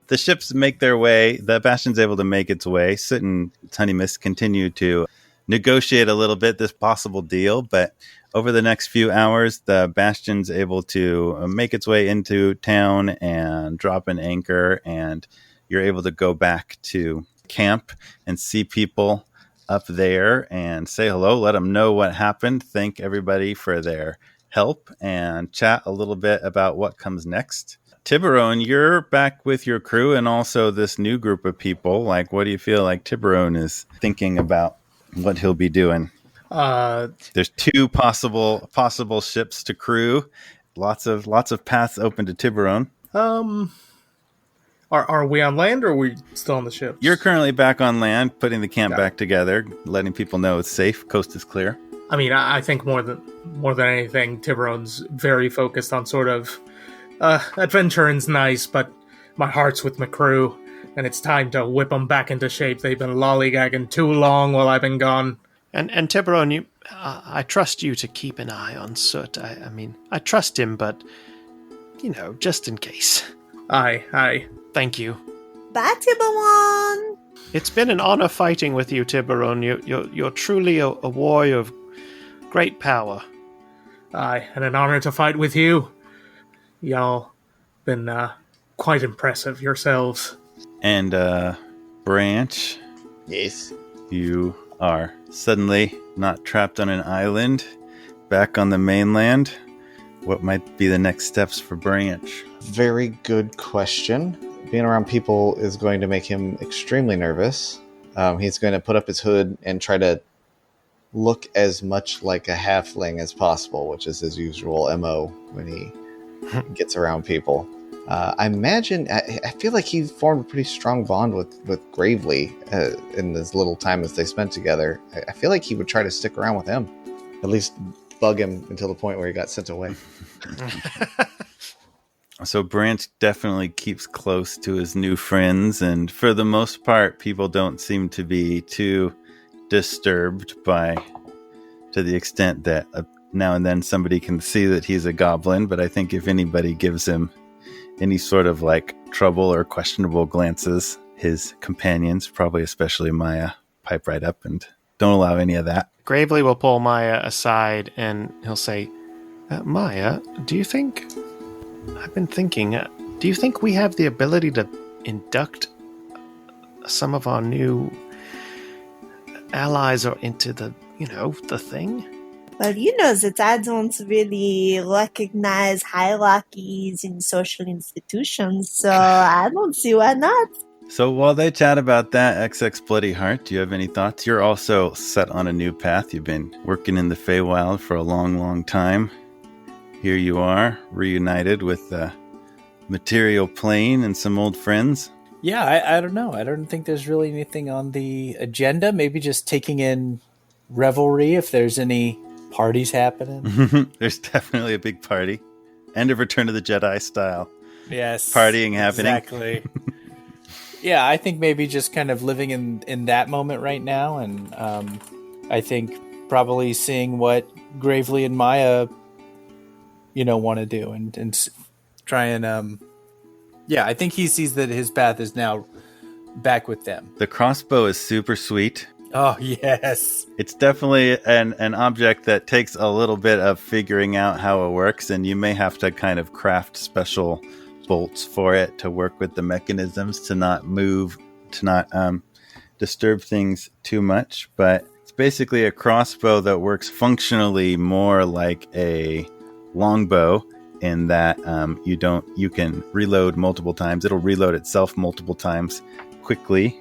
The ships make their way. The Bastion's able to make its way. Soot and Honeymist continue to negotiate a little bit this possible deal, but over the next few hours, the Bastion's able to make its way into town and drop an anchor, and you're able to go back to camp and see people up there and say hello, let them know what happened, thank everybody for their help, and chat a little bit about what comes next. Tiburon, you're back with your crew and also this new group of people. Like, what do you feel like Tiburon is thinking about what he'll be doing? There's two possible ships to crew. Lots of paths open to Tiburon. Are we on land or are we still on the ship? You're currently back on land, putting the camp back together, letting people know it's safe. Coast is clear. I mean, I think more than anything, Tiburon's very focused on sort of adventuring's nice, but my heart's with my crew, and it's time to whip them back into shape. They've been lollygagging too long while I've been gone. And Tiburon, I trust you to keep an eye on Soot. I mean, I trust him, but, just in case. Aye. Thank you. Bye, Tiburon. It's been an honor fighting with you, Tiburon. You're truly a warrior of great power. Aye, and an honor to fight with you. Y'all been quite impressive yourselves. And Branch, Yes. you are suddenly not trapped on an island, back on the mainland. What might be the next steps for Branch? Very good question. Being around people is going to make him extremely nervous. He's going to put up his hood and try to look as much like a halfling as possible, which is his usual MO when he gets around people. I imagine, I feel like he formed a pretty strong bond with Gravely in this little time as they spent together. I feel like he would try to stick around with him, at least bug him until the point where he got sent away. So Branch definitely keeps close to his new friends, and for the most part, people don't seem to be too disturbed to the extent that now and then somebody can see that he's a goblin, but I think if anybody gives him any sort of trouble or questionable glances, his companions, probably especially Maya, pipe right up and don't allow any of that. Gravely will pull Maya aside and he'll say, Maya, do you think... I've been thinking, do you think we have the ability to induct some of our new allies into the thing? Well, that I don't really recognize hierarchies in social institutions, so I don't see why not. So while they chat about that, XX Bloody Heart, do you have any thoughts? You're also set on a new path. You've been working in the Feywild for a long, long time. Here you are, reunited with the material plane and some old friends. Yeah, I don't know. I don't think there's really anything on the agenda. Maybe just taking in revelry if there's any parties happening. There's definitely a big party. End of Return of the Jedi style. Yes. Partying happening. Exactly. Yeah, I think maybe just kind of living in that moment right now. And I think probably seeing what Gravely and Maya want to do and try and I think he sees that his path is now back with them. The crossbow is super sweet. Oh yes, it's definitely an object that takes a little bit of figuring out how it works, and you may have to kind of craft special bolts for it to work with the mechanisms to not move, to not disturb things too much. But it's basically a crossbow that works functionally more like a longbow in that you can reload multiple times. It'll reload itself multiple times quickly,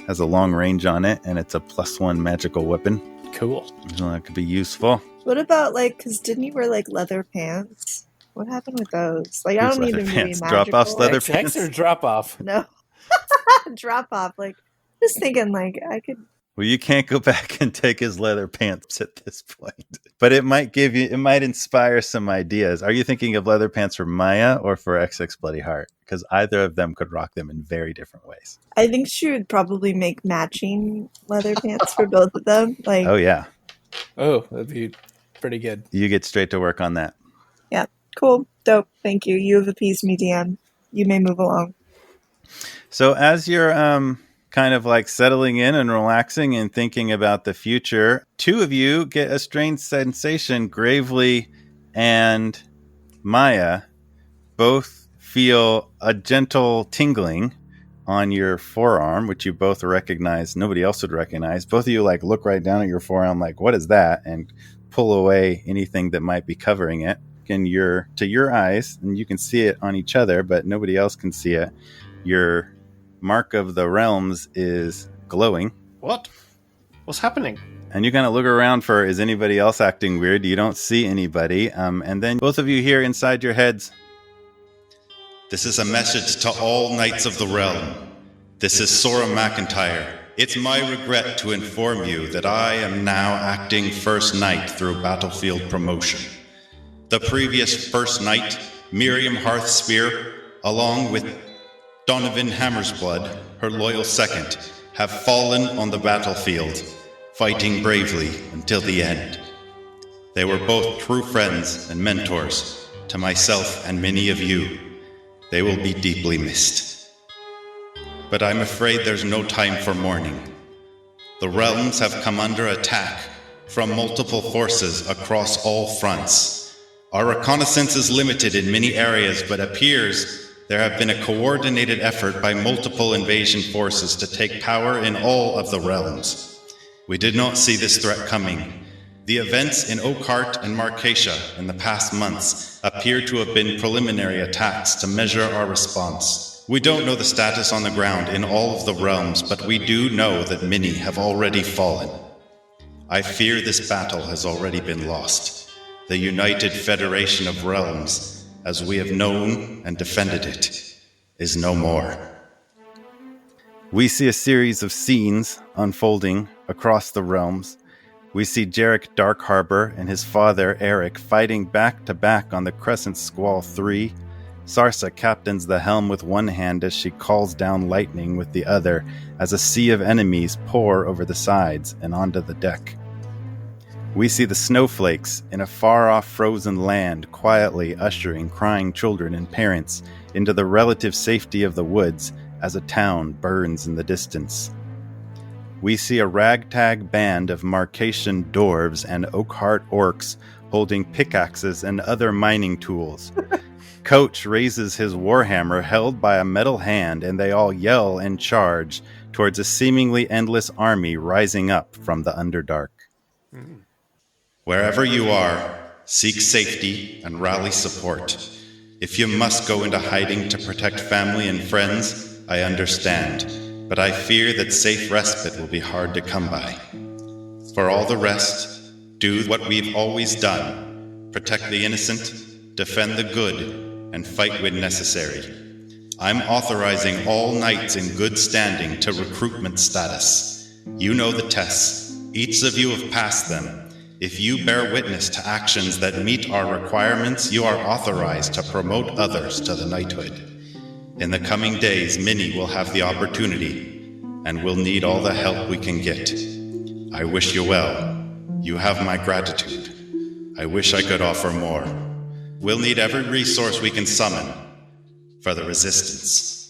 has a long range on it, and it's a +1 magical weapon. Cool. So that could be useful. What about because didn't you wear leather pants? What happened with those? I don't need them to be magical. Dropoff's leather pants or Droppov? No. Droppov. Just thinking I could. Well, you can't go back and take his leather pants at this point. But it might inspire some ideas. Are you thinking of leather pants for Maya or for XX Bloody Heart? Because either of them could rock them in very different ways. I think she would probably make matching leather pants for both of them. Oh, yeah. Oh, that'd be pretty good. You get straight to work on that. Yeah. Cool. Dope. Thank you. You have appeased me, DM. You may move along. So as you're kind of like settling in and relaxing and thinking about the future, two of you get a strange sensation. Gravely and Maya both feel a gentle tingling on your forearm, which you both recognize. Nobody else would recognize. Both of you like look right down at your forearm like, what is that? And pull away anything that might be covering it. And to your eyes, and you can see it on each other, but nobody else can see it. Your mark of the realms is glowing. What? What's happening? And you're going to look around for, is anybody else acting weird? You don't see anybody. And then both of you hear inside your heads, "This is a message to all knights of the realm. This is Sora McIntyre. It's my regret to inform you that I am now acting first knight through battlefield promotion. The previous first knight, Miriam Hearthspear, along with Donovan Hammersblood, her loyal second, have fallen on the battlefield, fighting bravely until the end. They were both true friends and mentors to myself and many of you. They will be deeply missed. But I'm afraid there's no time for mourning. The realms have come under attack from multiple forces across all fronts. Our reconnaissance is limited in many areas, but appears there have been a coordinated effort by multiple invasion forces to take power in all of the realms. We did not see this threat coming. The events in Oakhart and Marcatia in the past months appear to have been preliminary attacks to measure our response. We don't know the status on the ground in all of the realms, but we do know that many have already fallen. I fear this battle has already been lost. The United Federation of Realms, as we have known and defended it, is no more." We see a series of scenes unfolding across the realms. We see Jarek Darkharbor and his father, Eric, fighting back-to-back on the Crescent Squall 3. Sarsa captains the helm with one hand as she calls down lightning with the other as a sea of enemies pour over the sides and onto the deck. We see the snowflakes in a far-off frozen land quietly ushering crying children and parents into the relative safety of the woods as a town burns in the distance. We see a ragtag band of Marcacian dwarves and Oakhart orcs holding pickaxes and other mining tools. Coach raises his warhammer held by a metal hand, and they all yell and charge towards a seemingly endless army rising up from the Underdark. Wherever you are, seek safety and rally support. If you must go into hiding to protect family and friends, I understand, but I fear that safe respite will be hard to come by. For all the rest, do what we've always done. Protect the innocent, defend the good, and fight when necessary. I'm authorizing all knights in good standing to recruitment status. You know the tests. Each of you have passed them. If you bear witness to actions that meet our requirements, you are authorized to promote others to the knighthood. In the coming days, many will have the opportunity, and will need all the help we can get. I wish you well. You have my gratitude. I wish I could offer more. We'll need every resource we can summon for the resistance.